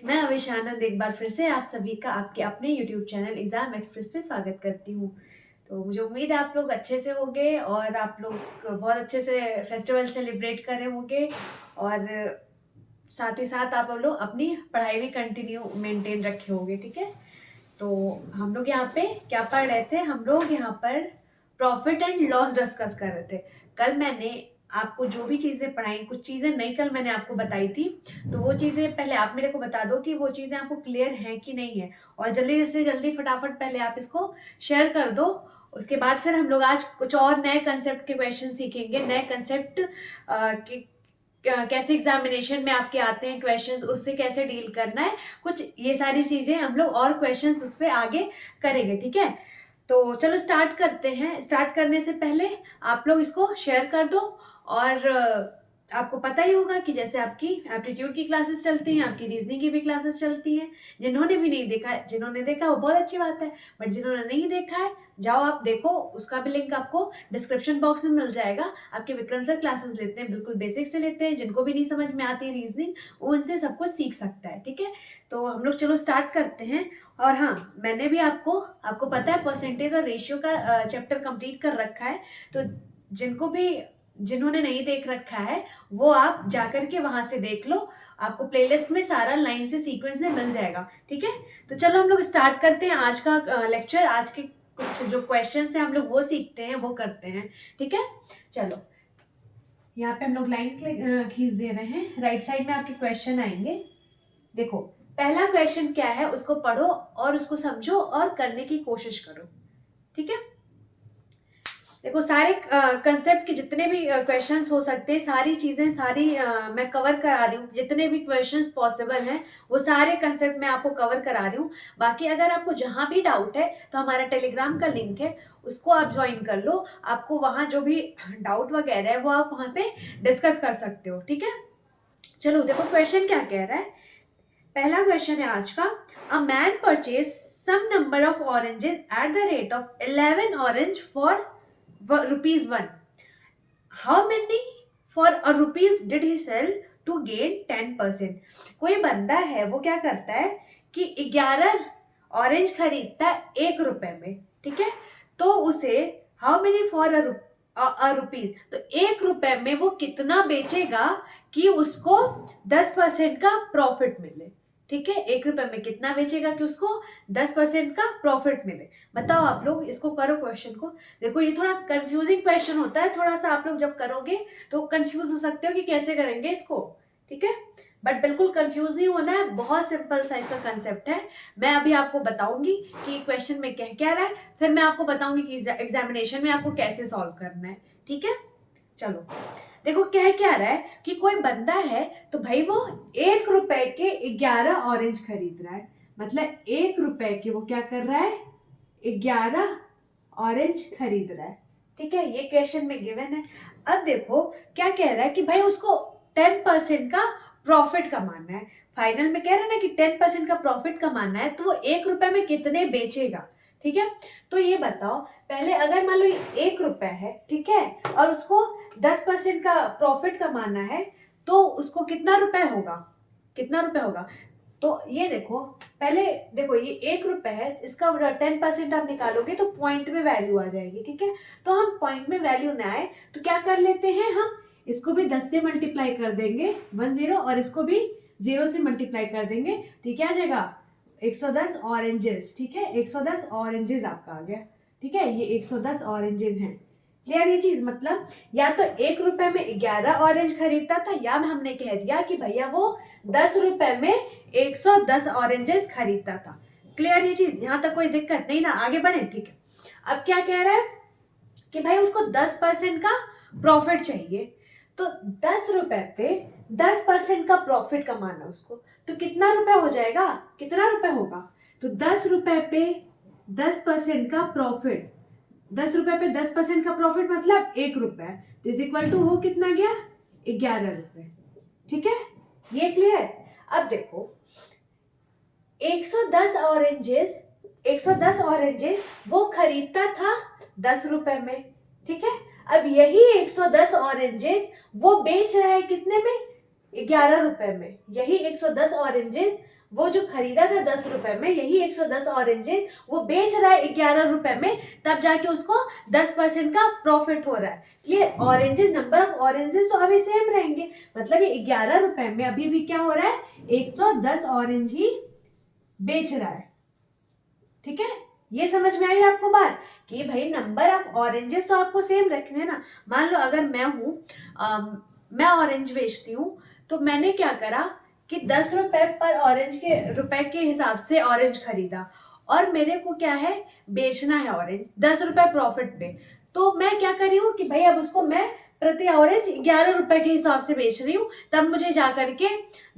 मैं अविश आनंद एक बार फिर से आप सभी का आपके अपने यूट्यूब चैनल एग्जाम एक्सप्रेस पे स्वागत करती हूँ। तो मुझे उम्मीद है आप लोग अच्छे से होंगे और आप लोग बहुत अच्छे से फेस्टिवल सेलिब्रेट कर रहे होंगे और साथ ही साथ आप लोग अपनी पढ़ाई भी कंटिन्यू मेंटेन रखे होंगे। ठीक है, तो हम लोग यहाँ पे क्या पढ़ रहे थे? हम लोग यहाँ पर प्रॉफिट एंड लॉस डिस्कस कर रहे थे। कल मैंने आपको जो भी चीजें पढ़ाई, कुछ चीजें नहीं कल मैंने आपको बताई थी, तो वो चीजें पहले आप मेरे को बता दो कि वो चीजें आपको क्लियर हैं कि नहीं है, और जल्दी से जल्दी फटाफट पहले आप इसको शेयर कर दो। उसके बाद फिर हम लोग आज कुछ और नए कंसेप्ट के क्वेश्चन सीखेंगे, नए कंसेप्ट कैसे एग्जामिनेशन में आपके आते हैं क्वेश्चंस, उससे कैसे डील करना है, कुछ ये सारी चीजें हम लोग और क्वेश्चंस उस पर आगे करेंगे। ठीक है, तो चलो स्टार्ट करते हैं। स्टार्ट करने से पहले आप लोग इसको शेयर कर दो। और आपको पता ही होगा कि जैसे आपकी एप्टीट्यूड की क्लासेस चलती हैं, आपकी रीजनिंग की भी क्लासेस चलती हैं। जिन्होंने भी नहीं देखा है, जिन्होंने देखा वो बहुत अच्छी बात है, बट जिन्होंने नहीं देखा है जाओ आप देखो, उसका भी लिंक आपको डिस्क्रिप्शन बॉक्स में मिल जाएगा। आपके विक्रम सर क्लासेस लेते हैं, बिल्कुल बेसिक से लेते हैं। जिनको भी नहीं समझ में आती रीजनिंग वो उनसे सब कुछ सीख सकता है। ठीक है, तो हम लोग चलो स्टार्ट करते हैं। और हाँ, मैंने भी आपको पता है परसेंटेज और रेशियो का चैप्टर कंप्लीट कर रखा है। तो जिन्होंने नहीं देख रखा है वो आप जाकर के वहां से देख लो, आपको प्लेलिस्ट में सारा लाइन से सीक्वेंस में मिल जाएगा। ठीक है, तो चलो हम लोग स्टार्ट करते हैं आज का लेक्चर। आज के कुछ जो क्वेश्चंस हैं हम लोग वो सीखते हैं, वो करते हैं। ठीक है, चलो यहाँ पे हम लोग लाइन खींच दे रहे हैं। राइट साइड में आपके क्वेश्चन आएंगे। देखो पहला क्वेश्चन क्या है उसको पढ़ो और उसको समझो और करने की कोशिश करो। ठीक है, देखो सारे कंसेप्ट के जितने भी क्वेश्चंस हो सकते हैं, सारी चीजें सारी मैं कवर करा रही हूँ। जितने भी क्वेश्चंस पॉसिबल हैं वो सारे कंसेप्ट मैं आपको कवर करा रही हूँ। बाकी अगर आपको जहां भी डाउट है तो हमारा टेलीग्राम का लिंक है, उसको आप ज्वाइन कर लो। आपको वहां जो भी डाउट वगैरह है वो आप वहां पे डिस्कस कर सकते हो। ठीक है, चलो देखो क्वेश्चन क्या कह रहा है। पहला क्वेश्चन है आज का। A man purchase some number of oranges at the rate of 11 orange for ₹1. How many for a rupees did he sell to gain 10%? कोई बंदा है वो क्या करता है कि 11 ऑरेंज खरीदता है ₹1 में। ठीक है, तो उसे how many for a rupees, तो ₹1 में वो कितना बेचेगा कि उसको 10% का प्रॉफिट मिले। ठीक है, ₹1 में कितना बेचेगा कि उसको 10% का प्रॉफिट मिले। बताओ आप लोग, इसको करो क्वेश्चन को। देखो ये थोड़ा कंफ्यूजिंग क्वेश्चन होता है, थोड़ा सा आप लोग जब करोगे तो कंफ्यूज हो सकते हो कि कैसे करेंगे इसको। ठीक है, बट बिल्कुल कंफ्यूज नहीं होना है, बहुत सिंपल सा इसका कंसेप्ट है। मैं अभी आपको बताऊंगी कि क्वेश्चन में कह क्या रहा है, फिर मैं आपको बताऊंगी कि एग्जामिनेशन में आपको कैसे सॉल्व करना है। ठीक है, चलो देखो कह क्या रहा है कि कोई बंदा है तो भाई वो ₹1 के 11 ऑरेंज खरीद रहा है। मतलब ₹1 के वो क्या कर रहा है, 11 ऑरेंज खरीद रहा है। ठीक है, ये क्वेश्चन में गिवन है। अब देखो क्या कह रहा है कि भाई उसको 10% का प्रॉफिट कमाना है। फाइनल में कह रहा है ना कि 10% का प्रॉफिट कमाना है, तो वो ₹1 में कितने बेचेगा। ठीक है, तो ये बताओ पहले, अगर मान लो ये ₹1 है, ठीक है, और उसको 10% का प्रॉफिट कमाना है, तो उसको कितना रुपए होगा, कितना रुपए होगा। तो ये देखो पहले, देखो ये ₹1 है, इसका 10% आप निकालोगे तो पॉइंट में वैल्यू आ जाएगी। ठीक है, तो हम पॉइंट में वैल्यू ना आए तो क्या कर लेते हैं, हम इसको भी 10 से मल्टीप्लाई कर देंगे 10, और इसको भी 0 से मल्टीप्लाई कर देंगे। तो क्या आ जाएगा 110 ऑरेंजेस। ठीक है, 110 ऑरेंजेस आपका आ गया। ठीक है, ये 110 ऑरेंजेस हैं। क्लियर ये चीज, मतलब या तो ₹1 में 11 ऑरेंज खरीदता था, या हमने कह दिया कि भैया वो ₹10 में 110 ऑरेंजेस खरीदता था। क्लियर ये चीज, यहां तक कोई दिक्कत नहीं ना, आगे बढ़े। ठीक है, अब क्या कह रहा है कि भाई उसको 10% का प्रॉफिट चाहिए, तो ₹10 पे 10% का प्रॉफिट कमाना उसको, तो कितना रुपए हो जाएगा, कितना रुपए होगा। तो ₹10 पे 10% का प्रॉफिट, ₹10 पे 10% का प्रॉफिट मतलब ₹1, तो इज इक्वल टू वो कितना गया, ₹11। ठीक है, ये क्लियर। अब देखो 110 ऑरेंजेस, 110 ऑरेंजेस वो खरीदता था ₹10 में। ठीक है, अब यही 110 ऑरेंजेस वो बेच रहा है कितने में, ₹11 में। यही 110 ऑरेंजेस वो जो खरीदा था 10 रुपए में, यही 110 ऑरेंजेस वो बेच रहा है 11 रुपए में, तब जाके उसको 10% का प्रॉफिट हो रहा है। Clear? Oranges, number of oranges तो अभी सेम रहेंगे, मतलब ये 11 रुपए में अभी भी क्या हो रहा है, 110 ऑरेंज ही बेच रहा है। ठीक है, ये समझ में आई आपको बात कि भाई नंबर ऑफ ऑरेंजेस तो आपको सेम रखने हैं ना। मान लो अगर मैं हूँ, मैं ऑरेंज बेचती हूँ, तो मैंने क्या करा कि 10 रुपए पर ऑरेंज के रुपए के हिसाब से ऑरेंज खरीदा, और मेरे को क्या है, बेचना है ऑरेंज 10 रुपए प्रॉफिट पे। तो मैं क्या कर रही हूँ कि भाई अब उसको मैं प्रति ऑरेंज 11 रुपए के हिसाब से बेच रही हूँ, तब मुझे जा करके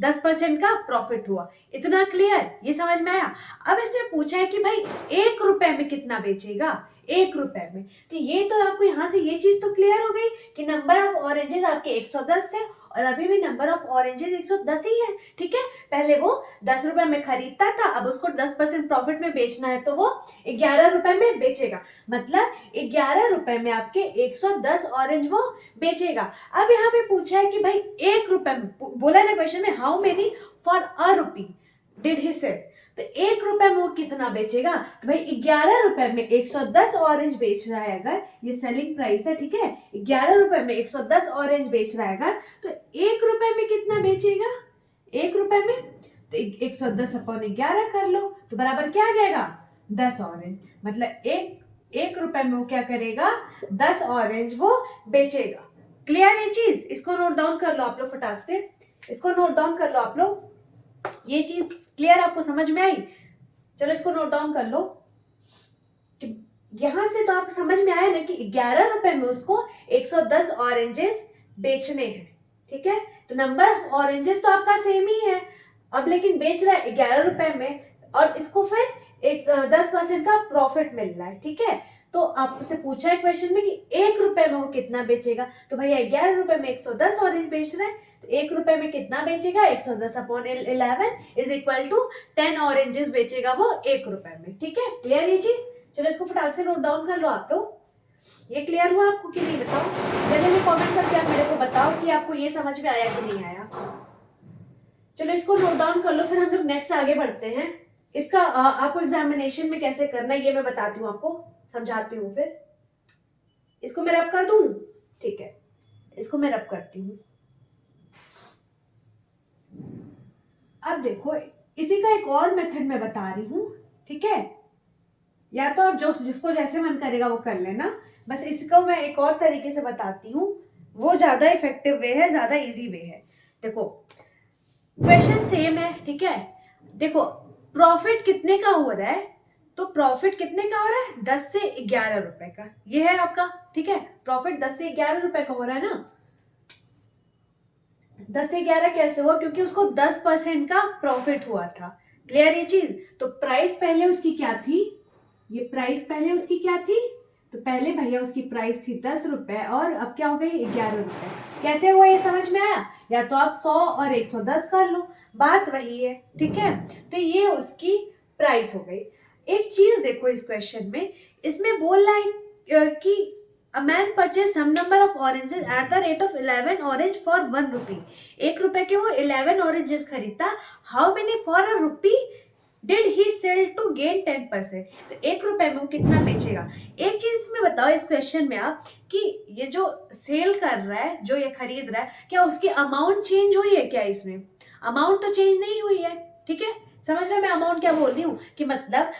10% का प्रॉफिट हुआ। इतना क्लियर? ये समझ में आया? अब इसने पूछा है कि भाई 1 रुपए में कितना बेचेगा, 1 रुपए में। तो ये तो आपको यहाँ से ये चीज तो क्लियर हो गई कि नंबर ऑफ ऑरेंजेस आपके 110 थे, और अभी भी नंबर ऑफ ऑरेंजेस 110 ही है। ठीक है, पहले वो 10 रुपए में खरीदता था, अब उसको 10% प्रॉफिट में बेचना है, तो वो 11 रुपए में बेचेगा, मतलब 11 रुपए में आपके 110 ऑरेंज वो बेचेगा। अब यहाँ पे पूछा है कि भाई 1 रुपए में, बोला ना क्वेश्चन में, how many for a rupee did he sell, तो 1 रुपए में वो कितना बेचेगा, तो भाई 11 रुपए में 110 ऑरेंज बेच रहा है अगर, ये सेलिंग प्राइस है, ठीक है, 11 रुपए में 110 ऑरेंज बेच रहा है अगर, तो 1 रुपए में कितना बेचेगा, 1 रुपए में, तो 110 अपॉन 11 कर लो, तो बराबर क्या आ जाएगा, 10 ऑरेंज, मतलब एक रुपए में वो क्या करेगा, 10 ऑरेंज वो बेचेगा। क्लियर ये चीज? इसको नोट डाउन कर लो आप लोग फटाक से, इसको नोट डाउन कर लो आप लोग। ये चीज क्लियर, आपको समझ में आई? चलो इसको नोट डाउन कर लो कि यहां से तो आपको समझ में आया ना कि 11 रुपए में उसको 110 ऑरेंजेस बेचने हैं। ठीक है, तो नंबर ऑफ ऑरेंजेस तो आपका सेम ही है, अब लेकिन बेच रहा है 11 रुपए में, और इसको फिर 10% का प्रॉफिट मिल रहा है। ठीक है, तो आपसे पूछा है क्वेश्चन में कि 1 रुपए में वो कितना बेचेगा, तो भैया 11 रुपए में 110 ऑरेंज बेच रहा है, तो 1 रुपए में कितना बेचेगा, 110 upon 11 is equal to 10 oranges बेचेगा वो 1 रुपए में। ठीक है, क्लियर ये चीज? चलो इसको फटाक से नोट डाउन कर लो आप लोग। ये क्लियर हुआ आपको कि नहीं, बताओ जल्दी में कमेंट करके आप मेरे को बताओ कि आपको ये समझ में आया कि नहीं आया। चलो इसको नोट डाउन कर लो, फिर हम लोग नेक्स्ट आगे बढ़ते हैं। इसका आपको एग्जामिनेशन में कैसे करना है ये मैं बताती हूँ, आपको समझाती हूँ। फिर इसको मैं रब कर दूं, ठीक है, इसको मैं रब करती हूँ। अब देखो, इसी का एक और मेथड मैं बता रही हूँ। ठीक है, या तो आप जो जिसको जैसे मन करेगा वो कर लेना, बस इसको मैं एक और तरीके से बताती हूँ, वो ज्यादा इफेक्टिव वे है, ज्यादा इजी वे है। देखो क्वेश्चन सेम है, ठीक है, देखो प्रॉफिट कितने का हो रहा है, तो प्रॉफिट कितने का हो रहा है, 10 से 11 रुपए का, ये है आपका। ठीक है, प्रॉफिट 10 से 11 रुपए का हो रहा है ना। 10 से 11 कैसे हुआ, क्योंकि उसको 10% का प्रॉफिट हुआ था। क्लियर ये चीज? तो प्राइस पहले उसकी क्या थी, ये प्राइस पहले उसकी क्या थी, तो पहले भैया उसकी प्राइस थी 10 रुपए, और अब क्या हो गई 11 रुपए। कैसे हुआ ये समझ में आया? या तो आप 100 और 110 कर लो, बात वही है। ठीक है, तो ये उसकी प्राइस हो गई। एक चीज देखो इस क्वेश्चन में, इसमें बोल रहा है कि a man purchased some number of oranges at the rate of 11 orange for 1 rupee। 1 रुपए के वो 11 ऑरेंजेस खरीदता, how many for a rupee did he sell to gain 10%। तो 1 रुपए में वो कितना बेचेगा। एक चीज इसमें बताओ इस क्वेश्चन में आप, कि ये जो सेल कर रहा है, जो ये खरीद रहा है, क्या उसकी अमाउंट चेंज हुई है क्या? इसमें अमाउंट तो चेंज नहीं हुई है। ठीक है, समझ रहे मैं अमाउंट क्या बोल रही हूँ, कि मतलब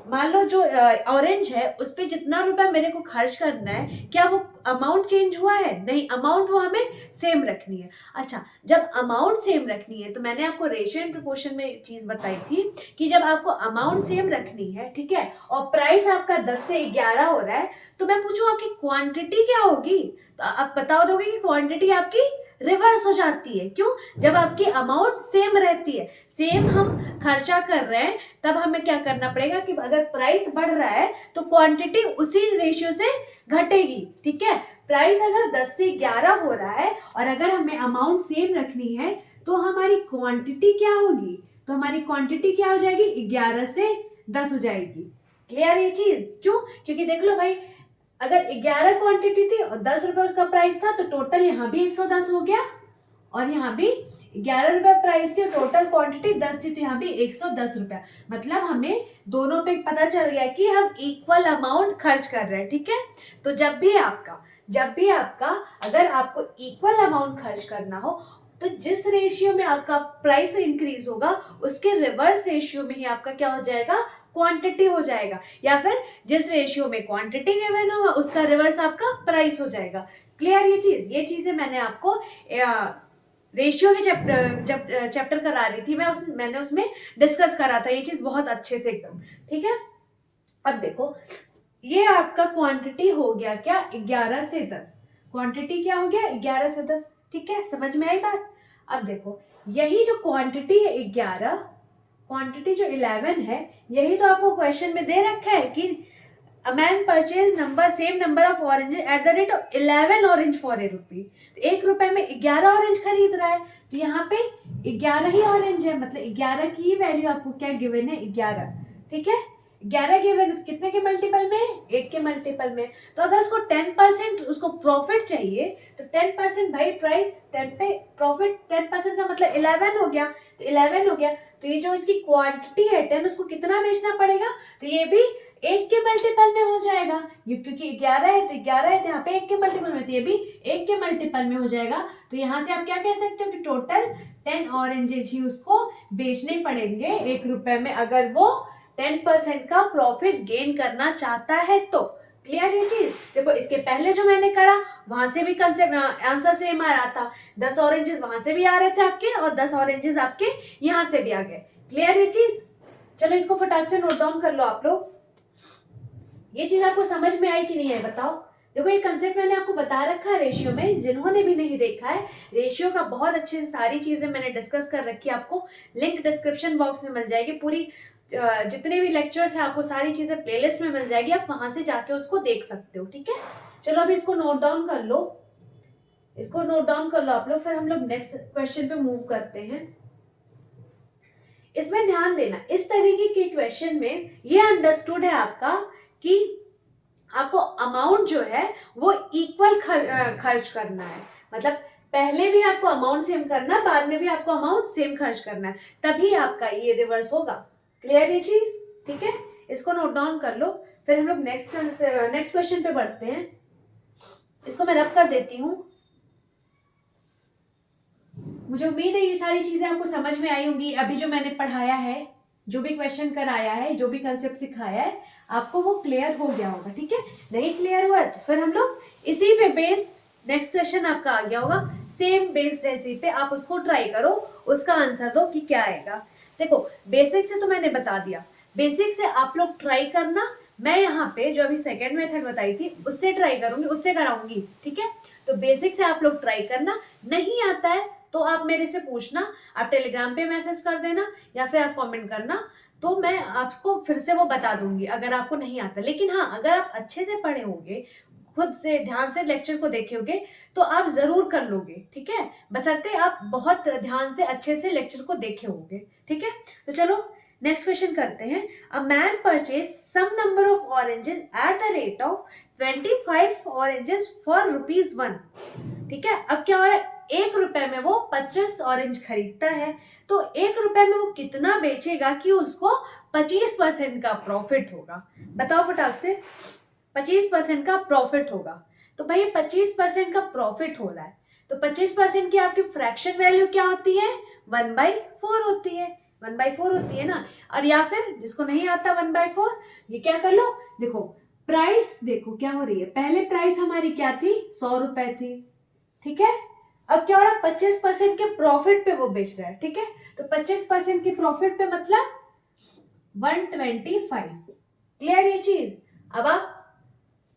मान लो जो ऑरेंज है उस पे जितना रुपया मेरे को खर्च करना है, क्या वो अमाउंट चेंज हुआ है? नहीं, अमाउंट वो हमें सेम रखनी है। अच्छा, जब अमाउंट सेम रखनी है, तो मैंने आपको रेशियो एंड प्रोपोर्शन में चीज बताई थी कि जब आपको अमाउंट सेम रखनी है, ठीक है, और प्राइस आपका 10 से 11 हो रहा है, तो मैं पूछूं आपकी क्वांटिटी क्या होगी, तो आप बता दोगे कि क्वांटिटी आपकी रिवर्स हो जाती है। क्यों? जब आपकी अमाउंट सेम रहती है, सेम हम खर्चा कर रहे हैं, तब हमें क्या करना पड़ेगा कि अगर प्राइस बढ़ रहा है तो क्वांटिटी उसी रेशियो से घटेगी। ठीक है, प्राइस अगर 10 से 11 हो रहा है और अगर हमें अमाउंट सेम रखनी है, तो हमारी क्वांटिटी क्या होगी, तो हमारी क्वांटिटी क्या हो जाएगी, 11 से 10 हो जाएगी। क्लियर ये चीज? क्यों? क्योंकि देख लो भाई, अगर 11 क्वांटिटी थी और 10 रुपए उसका प्राइस था, तो टोटल यहाँ भी 110 हो गया, और यहाँ भी 11 रुपए प्राइस थी, टोटल क्वांटिटी 10 थी, तो यहाँ भी 110 रुपया। मतलब हमें दोनों पे पता चल गया कि हम इक्वल अमाउंट खर्च कर रहे हैं, ठीक है। तो जब भी आपका अगर आपको इक्वल अमाउंट खर्च करना हो, तो जिस रेशियो में आपका प्राइस इंक्रीज होगा उसके रिवर्स रेशियो में ही आपका क्या हो जाएगा, क्वांटिटी हो जाएगा, या फिर जिस रेशियो में क्वांटिटी गिवन होगा उसका रिवर्स आपका प्राइस हो जाएगा। क्लियर ये चीजें मैंने आपको रेशियो के चैप्टर करा रही थी, मैंने उसमें डिस्कस करा था ये चीज बहुत अच्छे से एकदम, ठीक है। अब देखो ये आपका क्वांटिटी हो गया क्या, 11 से 10, क्वांटिटी क्या हो गया 11 से 10, ठीक है, समझ में आई बात। अब देखो यही जो क्वांटिटी है 11, क्वांटिटी जो 11 है, यही तो आपको क्वेश्चन में दे रखा है कि a man purchased same number of oranges at the rate of 11 orange for ₹1। तो 1 रुपए में 11 ऑरेंज खरीद रहा है, तो यहाँ पे 11 ही ऑरेंज है, मतलब 11 की ही वैल्यू आपको क्या गिवन है, 11, ठीक है। 11 गिवन कितने के मल्टीपल में, 1 के मल्टीपल में। तो अगर उसको 10% उसको प्रॉफिट चाहिए, तो 10% भाई प्राइस 10 पे प्रॉफिट 10% का मतलब 11 हो गया, तो 11 हो गया। तो ये जो इसकी क्वांटिटी है 10, उसको कितना बेचना पड़ेगा, तो ये भी 1 के मल्टीपल में हो जाएगा, ये क्योंकि 11 है तो 11 है, तो यहाँ पे 1 के मल्टीपल में, तो ये भी 1 के मल्टीपल में हो जाएगा। तो यहाँ से आप क्या कह सकते हो कि टोटल 10 ऑरेंजेस ही उसको बेचने पड़ेंगे 1 रुपए में, अगर वो 10% का प्रॉफिट गेन करना चाहता है तो। क्लियर ये चीज। देखो इसके पहले जो मैंने करा वहां से भी कंसेप्ट आंसर सेम आ रहा था, 10 ऑरेंजेस वहां से भी आ रहे थे आपके, और 10 ऑरेंजेस आपके यहाँ से भी आ गए। क्लियर ये चीज। चलो इसको फटाक से नोट डाउन कर लो आप लोग। ये चीज आपको समझ में आई कि नहीं है बताओ। देखो ये कंसेप्ट मैंने आपको बता रखा है रेशियो में, जिन्होंने भी नहीं देखा है रेशियो का बहुत अच्छे से सारी चीजें मैंने डिस्कस कर रखी है, आपको लिंक डिस्क्रिप्शन बॉक्स में मिल जाएगी, पूरी जितने भी लेक्चर्स है आपको सारी चीजें प्लेलिस्ट में मिल जाएगी, आप वहां से जाके उसको देख सकते हो, ठीक है। चलो अभी इसको नोट डाउन कर लो, इसको नोट डाउन कर लो आप लोग, फिर हम लोग नेक्स्ट क्वेश्चन पे मूव करते हैं। इसमें ध्यान देना, इस तरीके के क्वेश्चन में ये अंडरस्टूड है आपका कि आपको अमाउंट जो है वो इक्वल खर्च करना है, मतलब पहले भी आपको अमाउंट सेम करना है, बाद में भी आपको अमाउंट सेम खर्च करना है, तभी आपका ये रिवर्स होगा। क्लियर ये चीज, ठीक है। इसको नोट डाउन कर लो, फिर हम लोग नेक्स्ट क्वेश्चन पे बढ़ते हैं। इसको मैं रब कर देती हूँ। मुझे उम्मीद है ये सारी चीजें आपको समझ में आई होंगी। अभी जो मैंने पढ़ाया है, जो भी क्वेश्चन कराया है, जो भी कंसेप्ट सिखाया है, आपको वो क्लियर हो गया होगा, ठीक है। नहीं क्लियर हुआ तो फिर हम लोग इसी पे बेस नेक्स्ट क्वेश्चन आपका आ गया होगा, सेम बेस्ड इसी पे आप उसको ट्राई करो, उसका आंसर दो कि क्या आएगा। देखो बेसिक से तो मैंने बता दिया, बेसिक से आप लोग ट्राई करना। मैं यहाँ पे जो अभी सेकेंड मेथड बताई थी उससे ट्राई करूंगी, उससे कराऊंगी, ठीक है। तो बेसिक से आप लोग ट्राई करना, नहीं आता है तो आप मेरे से पूछना, आप टेलीग्राम पे मैसेज कर देना या फिर आप कमेंट करना, तो मैं आपको फिर से वो बता दूंगी अगर आपको नहीं आता। लेकिन हाँ, अगर आप अच्छे से पढ़े होंगे, खुद से ध्यान से लेक्चर को देखे होंगे, तो आप जरूर कर लोगे, ठीक है, बशर्ते आप बहुत ध्यान से अच्छे से लेक्चर को देखे होंगे, ठीक है। तो चलो नेक्स्ट क्वेश्चन करते हैं। A man purchase some number of oranges at the rate of 25 oranges for ₹1। ठीक है, अब क्या हो रहा है, 1 रुपए में वो 25 ऑरेंज खरीदता है, तो 1 रुपए में वो कितना बेचेगा कि उसको 25% का प्रॉफिट होगा। बताओ फटाक से, 25% का प्रॉफिट होगा। तो भाई 25% का प्रॉफिट हो रहा है, तो 25% की आपकी फ्रैक्शन वैल्यू क्या होती है, 1/4 होती है, 1/4 होती है ना। और या फिर जिसको नहीं आता 1/4, ये क्या कर लो, देखो प्राइस देखो क्या हो रही है, पहले प्राइस हमारी क्या थी, 100 रुपए थी, ठीक है। अब क्या हो रहा है, 25% के प्रॉफिट पे वो बेच रहा है, ठीक है। तो 25% के प्रॉफिट पे मतलब 125। क्लियर ये चीज। अब आप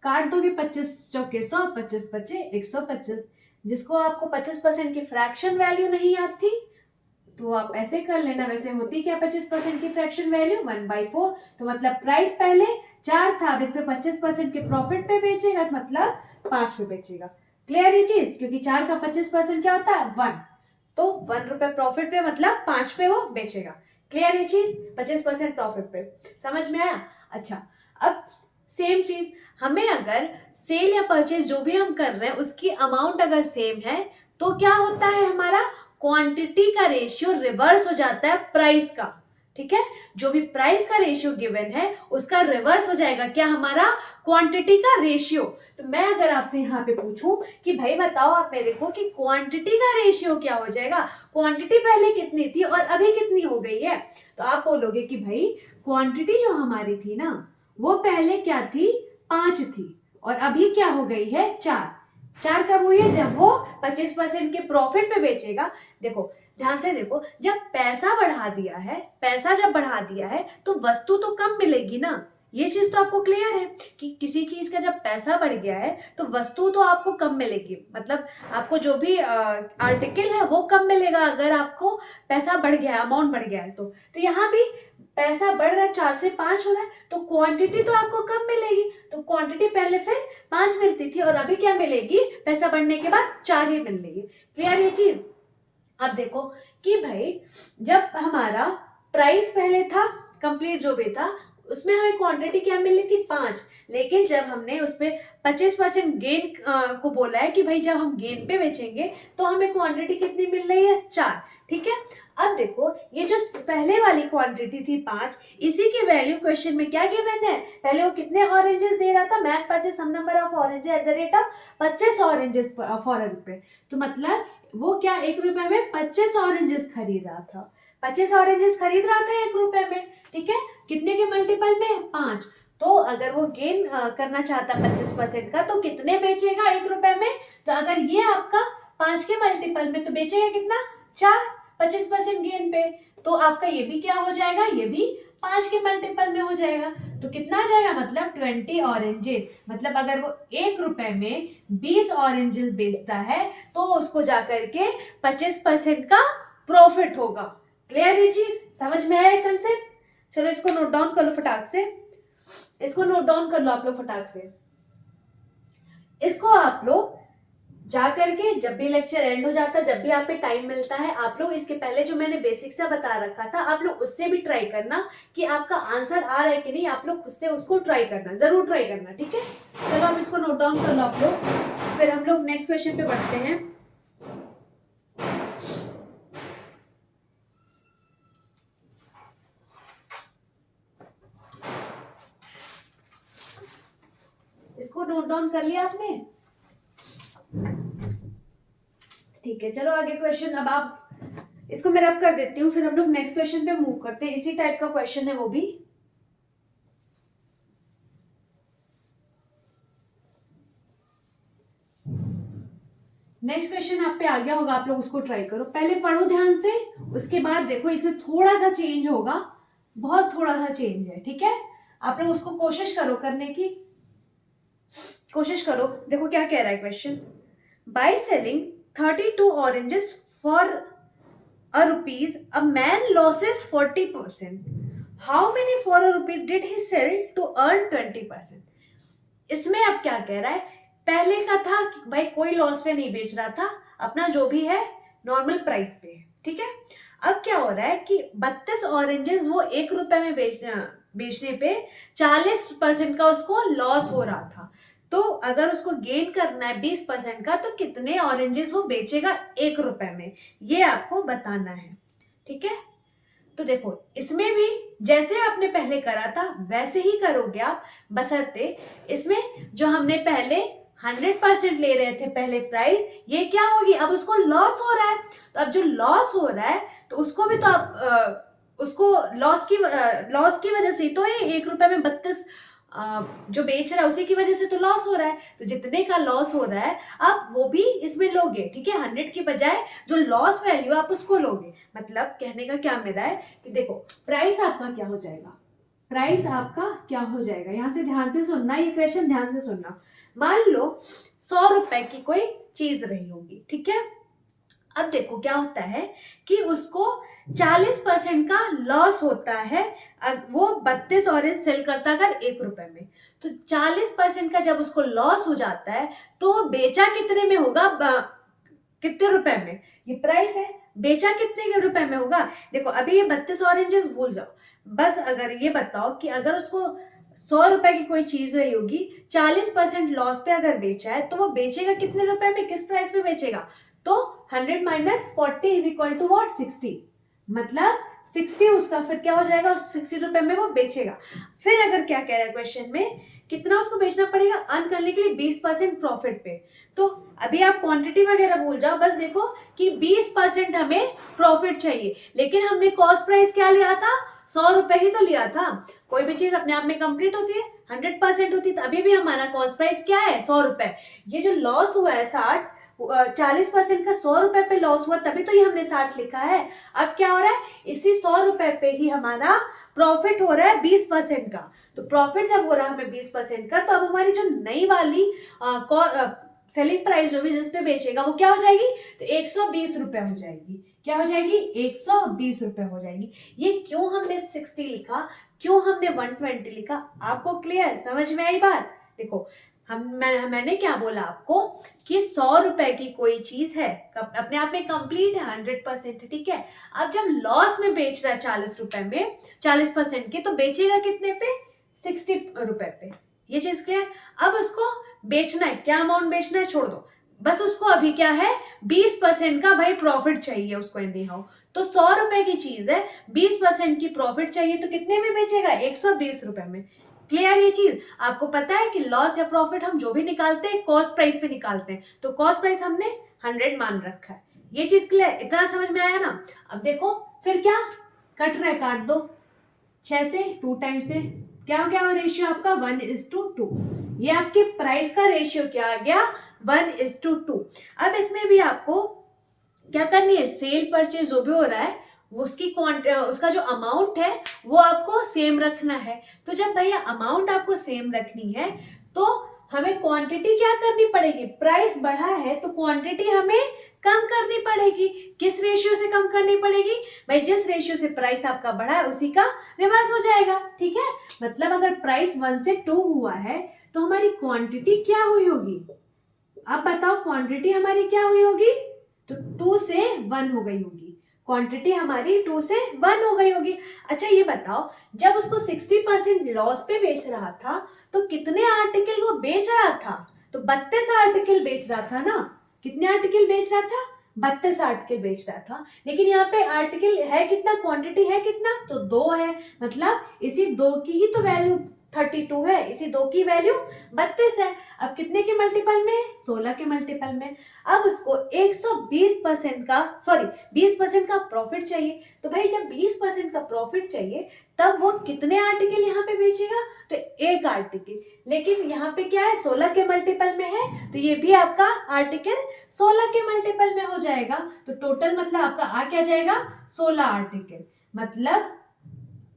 काट दोगे 25 चौके 100, 25 बचे 125। जिसको आपको 25% की फ्रैक्शन वैल्यू नहीं आती तो आप ऐसे कर लेना, वैसे होती क्या 25% की फ्रैक्शन वैल्यू 1/4, तो मतलब प्राइस पहले 4 था, अब इसमें 25% के प्रॉफिट पे बेचेगा, मतलब 5 पे बेचेगा। क्लियर ये चीज, क्योंकि 4 का 25% क्या होता है 1, तो 1 रुपए प्रॉफिट पे मतलब 5 पे वो बेचेगा। क्लियर ये चीज, 25% प्रॉफिट पे, समझ में आया। अच्छा, अब सेम चीज, हमें अगर सेल या परचेज जो भी हम कर रहे हैं उसकी अमाउंट अगर सेम है तो क्या होता है, हमारा क्वांटिटी का रेशियो रिवर्स हो जाता है प्राइस का, ठीक है। जो भी प्राइस का रेशियो गिवन है उसका रिवर्स हो जाएगा क्या, हमारा क्वांटिटी का रेशियो। तो मैं अगर आपसे यहाँ पे पूछूं कि भाई बताओ आप मेरे को कि क्वांटिटी का रेशियो क्या हो जाएगा, क्वांटिटी पहले कितनी थी और अभी कितनी हो गई है, तो आप बोलोगे कि भाई क्वांटिटी जो हमारी थी ना वो पहले क्या थी, 5 थी और अभी क्या हो गई है, 4। 4 कब हुई है, जब वो 25% के प्रॉफिट पे बेचेगा। देखो ध्यान से देखो, जब पैसा बढ़ा दिया है, पैसा जब बढ़ा दिया है तो वस्तु तो कम मिलेगी ना, ये चीज तो आपको क्लियर है कि किसी चीज का जब पैसा बढ़ गया है तो वस्तु तो आपको कम मिलेगी, मतलब आपको जो भी आर्टिकल है वो कम मिलेगा अगर आपको पैसा बढ़ गया है, अमाउंट बढ़ गया है। तो यहाँ भी पैसा बढ़ रहा है, 4 से 5 हो रहा है, तो क्वांटिटी तो आपको कम मिलेगी। तो क्वांटिटी पहले फिर 5 मिलती थी और अभी क्या मिलेगी, पैसा बढ़ने के बाद 4 ही मिलेगी। क्लियर ये चीज। अब देखो कि भाई जब हमारा प्राइस पहले था, कंप्लीट जो भी था, उसमें हमें क्वांटिटी क्या मिली थी, 5। लेकिन जब हमने उसमें 25% गेन को बोला है कि भाई जब हम गेन पे बेचेंगे तो हमें क्वांटिटी कितनी मिल रही है, 4, ठीक है। अब देखो ये जो पहले वाली क्वांटिटी थी 5, इसी की वैल्यू क्वेश्चन में क्या गिवन है, पहले वो कितने ऑरेंजेस दे रहा था, man purchase some number of oranges at the rate of 25 oranges for a रुपए। तो मतलब वो क्या 1 रुपए में 25 ऑरेंजेस खरीद रहा था, 25 ऑरेंजेस खरीद रहा था 1 रुपए में, ठीक है। कितने के मल्टीपल में, 5। तो अगर वो गेन करना चाहता 25% का तो कितने बेचेगा 1 रुपए में, तो अगर ये आपका 5 के मल्टीपल में तो बेचेगा कितना, 4, 25% गेन पे। तो आपका ये भी क्या हो जाएगा, ये भी 5 के मल्टीपल में हो जाएगा। तो कितना आ जाएगा, मतलब 20 ऑरेंजेस, मतलब अगर वो 1 रुपए में 20 ऑरेंजेस बेचता है तो उसको जाकर के 25% का प्रॉफिट होगा। क्लियर ये चीज, समझ में आया कंसेप्ट। चलो इसको नोट डाउन कर लो फटाक से, इसको नोट डाउन कर लो आप लोग फटाक से। इसको आप लोग जा करके जब भी लेक्चर एंड हो जाता है, जब भी आप पे टाइम मिलता है, आप लोग इसके पहले जो मैंने बेसिक सा बता रखा था आप लोग उससे भी ट्राई करना कि आपका आंसर आ रहा है कि नहीं, आप लोग खुद से उसको ट्राई करना, जरूर ट्राई करना, ठीक है। चलो आप इसको नोट डाउन कर लो आप लोग, फिर हम लोग नेक्स्ट क्वेश्चन पे बढ़ते हैं। इसको नोट डाउन कर लिया आपने, ठीक है। चलो आगे क्वेश्चन, अब आप इसको मैं रब कर देती हूँ, फिर हम लोग नेक्स्ट क्वेश्चन पे मूव करते हैं। इसी टाइप का क्वेश्चन है वो भी। नेक्स्ट क्वेश्चन आप पे आ गया होगा, आप लोग उसको ट्राई करो, पहले पढ़ो ध्यान से, उसके बाद देखो इसमें थोड़ा सा चेंज होगा, बहुत थोड़ा सा चेंज है, ठीक है। आप लोग उसको कोशिश करो करने की, कोशिश करो। देखो क्या कह रहा है question, by selling 32 oranges for a rupees, a man loses 40%. How many for a rupee did he sell to earn 20%? इसमें अब क्या कह रहा है, पहले का था कि भाई कोई लॉस पे नहीं बेच रहा था, अपना जो भी है नॉर्मल प्राइस पे, ठीक है। अब क्या हो रहा है कि 32 ऑरेंजेस वो 1 रुपए में बेचने पे 40% का उसको लॉस हो रहा था। तो अगर उसको गेन करना है 20% का, तो कितने ऑरेंजेस वो बेचेगा 1 रुपए में, ये आपको बताना है, ठीक है। तो देखो इसमें भी जैसे आपने पहले करा था वैसे ही करोगे आप, बशर्ते इसमें जो हमने पहले 100% ले रहे थे पहले प्राइस, ये क्या होगी, अब उसको लॉस हो रहा है। तो अब जो लॉस हो रहा है तो उसको भी तो आप उसको लॉस की वजह से तो ये 1 रुपए में 32 जो बेच रहा है उसी की वजह से तो लॉस हो रहा है। तो जितने का लॉस हो रहा है आप वो भी इसमें लोगे, ठीक है। 100 की बजाय जो लॉस वैल्यू आप उसको लोगे। मतलब कहने का क्या मेरा है कि देखो प्राइस आपका क्या हो जाएगा, प्राइस आपका क्या हो जाएगा, यहाँ से ध्यान से सुनना, ये क्वेश्चन ध्यान से सुनना। मान लो 100 रुपए की कोई चीज रही होगी, ठीक है। अब देखो क्या होता है कि उसको 40% का लॉस होता है, वो 32 ऑरेंज सेल करता है अगर 1 रुपए में, तो 40% का जब उसको लॉस हो जाता है तो बेचा कितने में होगा, कितने रुपए में, ये प्राइस है, बेचा कितने के रुपए में होगा। देखो अभी ये 32 ऑरेंजेस भूल जाओ, बस अगर ये बताओ कि अगर उसको 100 रुपए की कोई चीज रही होगी, 40% लॉस पे अगर बेचा है तो वो बेचेगा कितने रुपए में, किस प्राइस पे बेचेगा, तो 100 minus 40 is equal to what 60, मतलब 60 उसका फिर क्या हो जाएगा, उस 60 रुपए में वो बेचेगा। फिर अगर क्या कह रहा है क्वेश्चन में, कितना उसको बेचना पड़ेगा अर्न करने के लिए 20% प्रॉफिट पे। तो अभी आप क्वांटिटी वगैरह भूल जाओ, बस देखो कि 20% हमें प्रॉफिट चाहिए, लेकिन हमने कॉस्ट प्राइस क्या लिया था, 100 रुपए ही तो लिया था। कोई भी चीज अपने आप में कंप्लीट होती है 100% होती है, तभी भी हमारा कॉस्ट प्राइस क्या है 100 रुपए। ये जो लॉस हुआ है 40% का 100 रुपए पे लॉस हुआ, तभी तो ये हमने 60 लिखा है। अब क्या हो रहा है, इसी 100 रुपए पे ही हमारा प्रॉफिट हो रहा है 20% का। तो प्रॉफिट जब हो रहा है हमें 20% का, तो अब हमारी जो नई वाली सेलिंग प्राइस जो भी जिस पे बेचेगा वो क्या हो जाएगी, तो 120 रुपए हो जाएगी। क्या हो जाएगी, 120 रुपए हो जाएगी। ये क्यों हमने 60 लिखा, क्यों हमने 120 लिखा, आपको क्लियर समझ में आई बात। देखो मैंने क्या बोला आपको कि 100 रुपए की कोई चीज है, अपने आप में कंप्लीट है 100%, ठीक है। अब जब लॉस में बेच रहा है 40 रुपए में 40% के, तो बेचेगा कितने पे, 60 रुपए पे। ये चीज क्लियर। अब उसको बेचना है, क्या अमाउंट बेचना है छोड़ दो, बस उसको अभी क्या है 20% का भाई प्रॉफिट चाहिए उसको एनी हाउ। तो 100 रुपए की चीज है, 20% की प्रॉफिट चाहिए, तो कितने में बेचेगा, 120 रुपए में। क्लियर ये चीज। आपको पता है कि लॉस या प्रॉफिट हम जो भी निकालते हैं कॉस्ट प्राइस पे निकालते हैं, तो कॉस्ट प्राइस हमने 100 मान रखा है। ये चीज क्लियर, इतना समझ में आया ना। अब देखो फिर क्या कट रहा है, काट दो 6 से 2 टाइम से, क्या क्या रेशियो आपका 1:2। ये आपके प्राइस का रेशियो क्या आ गया 1:2। अब इसमें भी आपको क्या करनी है, सेल परचेज जो भी हो रहा है उसका जो अमाउंट है वो आपको सेम रखना है। तो जब भैया अमाउंट आपको सेम रखनी है, तो हमें क्वांटिटी क्या करनी पड़ेगी, प्राइस बढ़ा है तो क्वांटिटी हमें कम करनी पड़ेगी। किस रेशियो से कम करनी पड़ेगी भाई, जिस रेशियो से प्राइस आपका बढ़ा है उसी का रिवर्स हो जाएगा, ठीक है। मतलब अगर प्राइस 1 से 2 हुआ है, तो हमारी क्वांटिटी क्या हुई होगी, आप बताओ क्वांटिटी हमारी क्या हुई होगी, तो 2 से 1 हो गई होगी। क्वांटिटी हमारी 2 से 1 हो गई होगी। अच्छा ये बताओ, जब उसको 60% लॉस पे बेच रहा था, तो कितने आर्टिकल वो बेच रहा था, तो 32 आर्टिकल बेच रहा था ना। कितने आर्टिकल बेच रहा था, 32 आर्टिकल बेच रहा था। लेकिन यहाँ पे आर्टिकल है कितना, क्वांटिटी है कितना, तो 2 है। मतलब इसी 2 की ही तो वैल्यू 32 है, इसी 2 की वैल्यू 32 है। अब कितने के मल्टीपल में, 16 के मल्टीपल में। अब उसको 120% का 20% का प्रॉफिट चाहिए। तो भाई जब 20% का प्रॉफिट चाहिए, तब वो कितने आर्टिकल यहाँ पे बेचेगा, तो 1 आर्टिकल। लेकिन यहाँ पे क्या है 16 के मल्टीपल में है, तो ये भी आपका आर्टिकल 16 के मल्टीपल में हो जाएगा। तो टोटल मतलब आपका आ क्या जाएगा 16 आर्टिकल। मतलब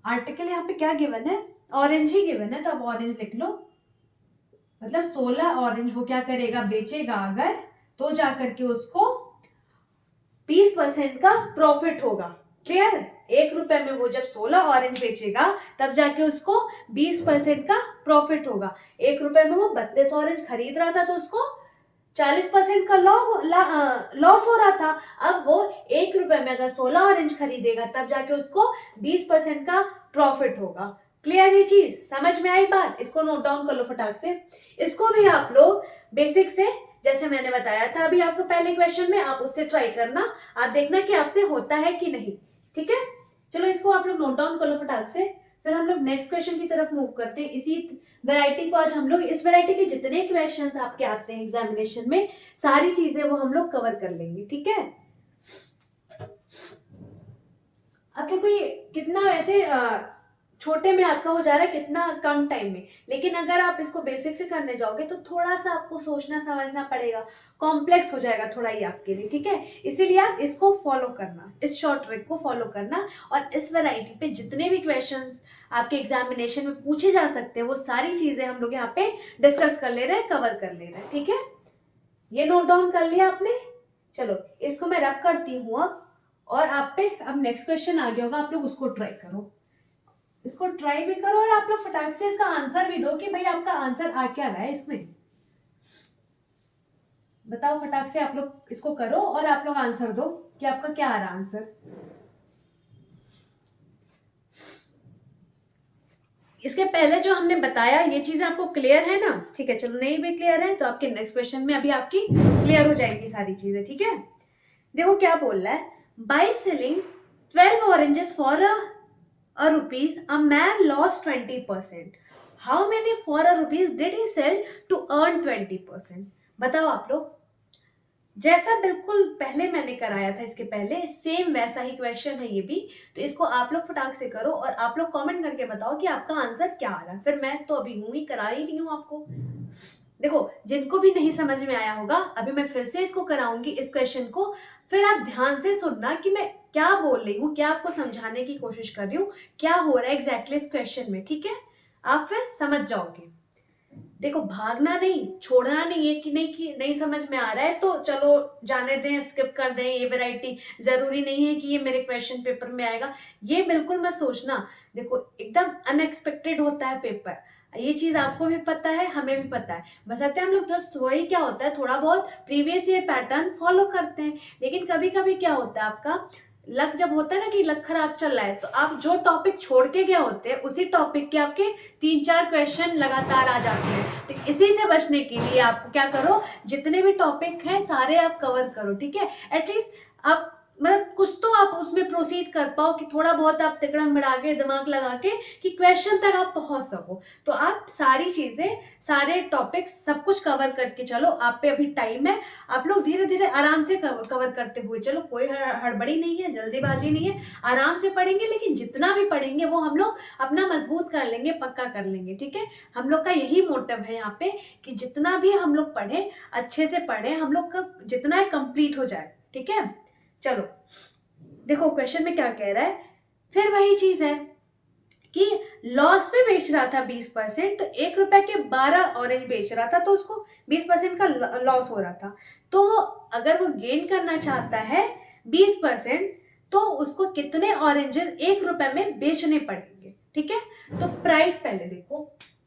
आर्टिकल यहाँ पे क्या गिवन है, ऑरेंज ही गिवन है, तो आप ऑरेंज लिख लो। मतलब 16 ऑरेंज वो क्या करेगा, बेचेगा अगर, तो जाकर के उसको 20% का प्रॉफिट होगा। क्लियर, 1 रुपए में वो जब 16 ऑरेंज बेचेगा, तब जाके उसको 20% का प्रॉफिट होगा। 1 रुपए में वो 32 ऑरेंज खरीद रहा था, तो उसको 40% का लॉस हो रहा था। अब वो 1 रुपए में अगर 16 ऑरेंज खरीदेगा, तब जाके उसको 20% का प्रॉफिट होगा। क्लियर ये चीज, समझ में आई बात। इसको नोट डाउन कर लो फटाक से। इसको भी आप लोग बेसिक से, जैसे मैंने बताया था अभी आपको पहले क्वेश्चन में, आप उससे ट्राई करना, आप देखना कि आपसे होता है कि नहीं, ठीक है। चलो इसको आप लोग नोट डाउन कर लो फटाक से, फिर हम लोग नेक्स्ट क्वेश्चन की तरफ मूव करते हैं। इसी वैरायटी को आज हम लोग, इस वैरायटी के जितने क्वेश्चंस आपके आते हैं एग्जामिनेशन में, सारी चीजें वो हम लोग कवर कर लेंगे, ठीक है। अब देखो ये कितना वैसे छोटे में आपका हो जा रहा है, कितना कम टाइम में, लेकिन अगर आप इसको बेसिक से करने जाओगे तो थोड़ा सा आपको सोचना समझना पड़ेगा, कॉम्प्लेक्स हो जाएगा थोड़ा ये आपके लिए, ठीक है। इसीलिए आप इसको फॉलो करना, इस शॉर्ट ट्रिक को फॉलो करना, और इस वैरायटी पे जितने भी क्वेश्चंस आपके एग्जामिनेशन में पूछे जा सकते हैं, वो सारी चीजें हम लोग यहाँ पे डिस्कस कर ले रहे हैं, कवर कर ले रहे हैं, ठीक है। ये नोट डाउन कर लिया आपने। चलो इसको मैं रब करती हूँ अब, और आप पे अब नेक्स्ट क्वेश्चन आ गया होगा, आप लोग उसको ट्राई करो, इसको ट्राई भी करो, और आप लोग फटाक से इसका आंसर भी दो कि भाई आपका आंसर आ क्या रहा है इसमें। बताओ फटाक से आप लोग इसको करो, और आप लोग आंसर दो कि आपका क्या आ रहा आंसर। इसके पहले जो हमने बताया ये चीजें आपको क्लियर है ना, ठीक है। चलो नहीं भी क्लियर है तो आपके नेक्स्ट क्वेश्चन में अभी आपकी क्लियर हो जाएगी सारी चीजें, ठीक है। देखो क्या बोल रहा है, by selling 12 oranges for a rupees, a man lost 20%. How many for a rupees did he sell to earn 20%? बताओ आप लोग। जैसा बिल्कुल पहले मैंने कराया था इसके पहले, सेम वैसा ही क्वेश्चन है ये भी। तो इसको आप लोग फटाक से करो और आप लोग कमेंट करके बताओ कि आपका आंसर क्या आ रहा। फिर मैं तो अभी हूं ही, करा ही नहीं हूं आपको। देखो जिनको भी नहीं समझ में आया होगा, अभी मैं फिर से इसको कराऊंगी इस क्वेश्चन को, फिर आप ध्यान से सुनना कि मैं क्या बोल रही हूँ, क्या आपको समझाने की कोशिश कर रही हूँ, क्या हो रहा है एग्जैक्टली इस क्वेश्चन में, ठीक है? आप फिर समझ जाओगे। देखो भागना नहीं, छोड़ना नहीं है कि नहीं समझ में आ रहा है तो चलो जाने दें, स्किप कर दें, ये वैरायटी जरूरी नहीं है कि ये मेरे क्वेश्चन पेपर में आएगा, ये बिल्कुल मत सोचना। देखो एकदम अनएक्सपेक्टेड होता है पेपर, ये चीज आपको भी पता है, हमें भी पता है। बशर्ते हम लोग जस्ट वही क्या होता है, थोड़ा बहुत प्रीवियस ईयर पैटर्न फॉलो करते हैं। लेकिन कभी कभी क्या होता है, आपका लक जब होता है ना कि लक खराब चल रहा है, तो आप जो टॉपिक छोड़ के गए होते हैं उसी टॉपिक के आपके 3-4 क्वेश्चन लगातार आ जाते हैं। तो इसी से बचने के लिए आपको क्या करो, जितने भी टॉपिक हैं सारे आप कवर करो, ठीक है? एटलीस्ट आप मतलब कुछ तो आप उसमें प्रोसीड कर पाओ कि थोड़ा बहुत आप तिकड़म बढ़ा के दिमाग लगा के कि क्वेश्चन तक आप पहुंच सको। तो आप सारी चीजें, सारे टॉपिक्स सब कुछ कवर करके चलो, आप पे अभी टाइम है। आप लोग धीरे धीरे आराम से कवर करते हुए चलो, कोई हड़बड़ी नहीं है, जल्दीबाजी नहीं है, आराम से पढ़ेंगे। लेकिन जितना भी पढ़ेंगे वो हम लोग अपना मजबूत कर लेंगे, पक्का कर लेंगे, ठीक है? हम लोग का यही मोटिव है यहाँ पे कि जितना भी हम लोग पढ़े अच्छे से पढ़े, हम लोग का जितना है कंप्लीट हो जाए, ठीक है? चलो देखो क्वेश्चन में क्या कह रहा है, फिर वही चीज है कि लॉस में बेच रहा था 20%, तो 1 रुपए के 12 ऑरेंज बेच रहा था, तो उसको 20% का लॉस हो रहा था। तो अगर वो गेन करना चाहता है 20%, तो उसको कितने ऑरेंजेस 1 रुपए में बेचने पड़ेंगे, ठीक है? तो प्राइस पहले देखो,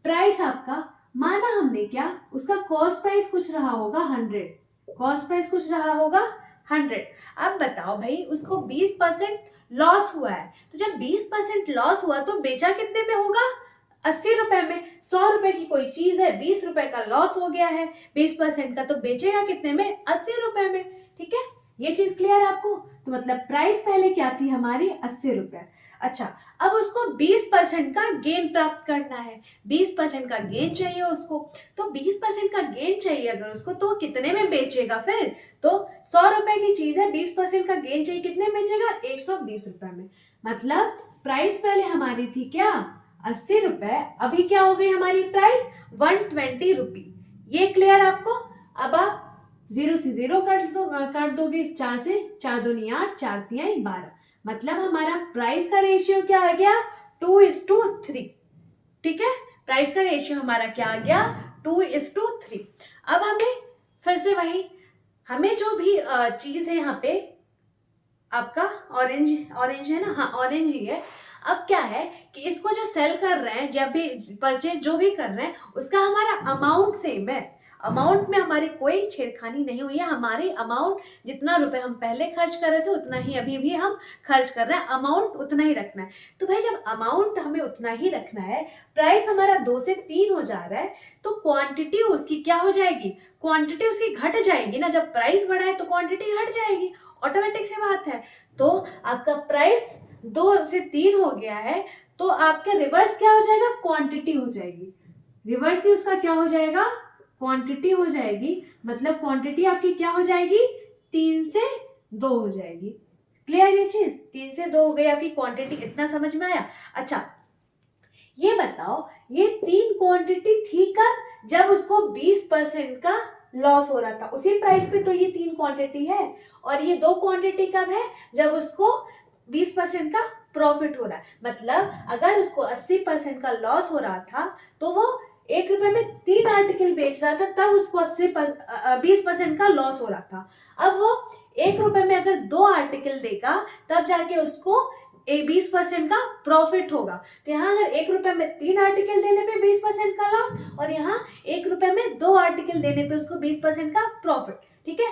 प्राइस आपका माना हमने क्या, उसका कॉस्ट प्राइस कुछ रहा होगा 100, कॉस्ट प्राइस कुछ रहा होगा 100। अब बताओ भाई उसको 20% लॉस हुआ है, तो जब 20% लॉस हुआ तो बेचा कितने में होगा, 80 रुपए में। 100 रुपए की कोई चीज है, 20 रुपए का लॉस हो गया है 20% का, तो बेचेगा कितने में, 80 रुपए में, ठीक है? ये चीज क्लियर आपको? तो मतलब प्राइस पहले क्या थी हमारी, 80 रुपए। अच्छा, अब उसको 20% का गेन प्राप्त करना है, 20% का गेन चाहिए उसको। तो 20% का गेन चाहिए अगर उसको, तो कितने में बेचेगा फिर? तो 100 रुपए की चीज है, 20% का गेन चाहिए, कितने में बेचेगा, 120 रुपए में। मतलब प्राइस पहले हमारी थी क्या, 80 रुपए, अभी क्या हो गई हमारी प्राइस, 120 रुपी। ये क्लियर आपको? अब आप 0 से 0 काट दोगे, 4 से 4 दूनी 8, 4 तिहाई 12। मतलब हमारा प्राइस का रेशियो क्या आ गया, 2:3, ठीक है? प्राइस का रेशियो हमारा क्या आ गया, 2:3। अब हमें फिर से वही, हमें जो भी चीज है यहाँ पे आपका ऑरेंज, ऑरेंज है ना, हाँ ऑरेंज ही है। अब क्या है कि इसको जो सेल कर रहे हैं, जब भी परचेज जो भी कर रहे हैं, उसका हमारा अमाउंट सेम है, अमाउंट में हमारी कोई छेड़खानी नहीं हुई है। हमारी अमाउंट जितना रुपए हम पहले खर्च कर रहे थे उतना ही अभी भी हम खर्च कर रहे हैं, अमाउंट उतना ही रखना है। तो भाई जब अमाउंट हमें उतना ही रखना है, प्राइस हमारा 2 से 3 हो जा रहा है, तो क्वांटिटी उसकी क्या हो जाएगी, क्वांटिटी उसकी घट जाएगी ना। जब प्राइस बढ़ा है तो क्वांटिटी घट जाएगी, ऑटोमेटिक से बात है। तो आपका प्राइस 2 से 3 हो गया है, तो आपके रिवर्स क्या हो जाएगा, क्वांटिटी हो जाएगी। रिवर्स ही उसका क्या हो जाएगा, क्वांटिटी हो जाएगी। मतलब क्वांटिटी आपकी क्या हो जाएगी, 3 से 2 हो जाएगी। क्लियर ये चीज, 3 से 2 हो गई आपकी क्वांटिटी, इतना समझ में आया? अच्छा ये बताओ, ये 3 क्वांटिटी थी कब, जब उसको 20% का लॉस हो रहा था, उसी प्राइस पे तो ये 3 क्वांटिटी है। और ये 2 क्वांटिटी कब है, जब उसको 20% का प्रॉफिट हो रहा है। मतलब अगर उसको 80% का लॉस हो रहा था, तो वो 1 रुपए में 3 आर्टिकल बेच रहा था, तब उसको 20% का लॉस हो रहा था। अब वो 1 रुपए में अगर 2 आर्टिकल देगा, तब जाके उसको 20% का प्रॉफिट होगा। तो यहाँ अगर 1 रुपए में 3 आर्टिकल देने पे 20% का लॉस, और यहाँ 1 रुपए में 2 आर्टिकल देने पे उसको 20% का प्रॉफिट, ठीक है?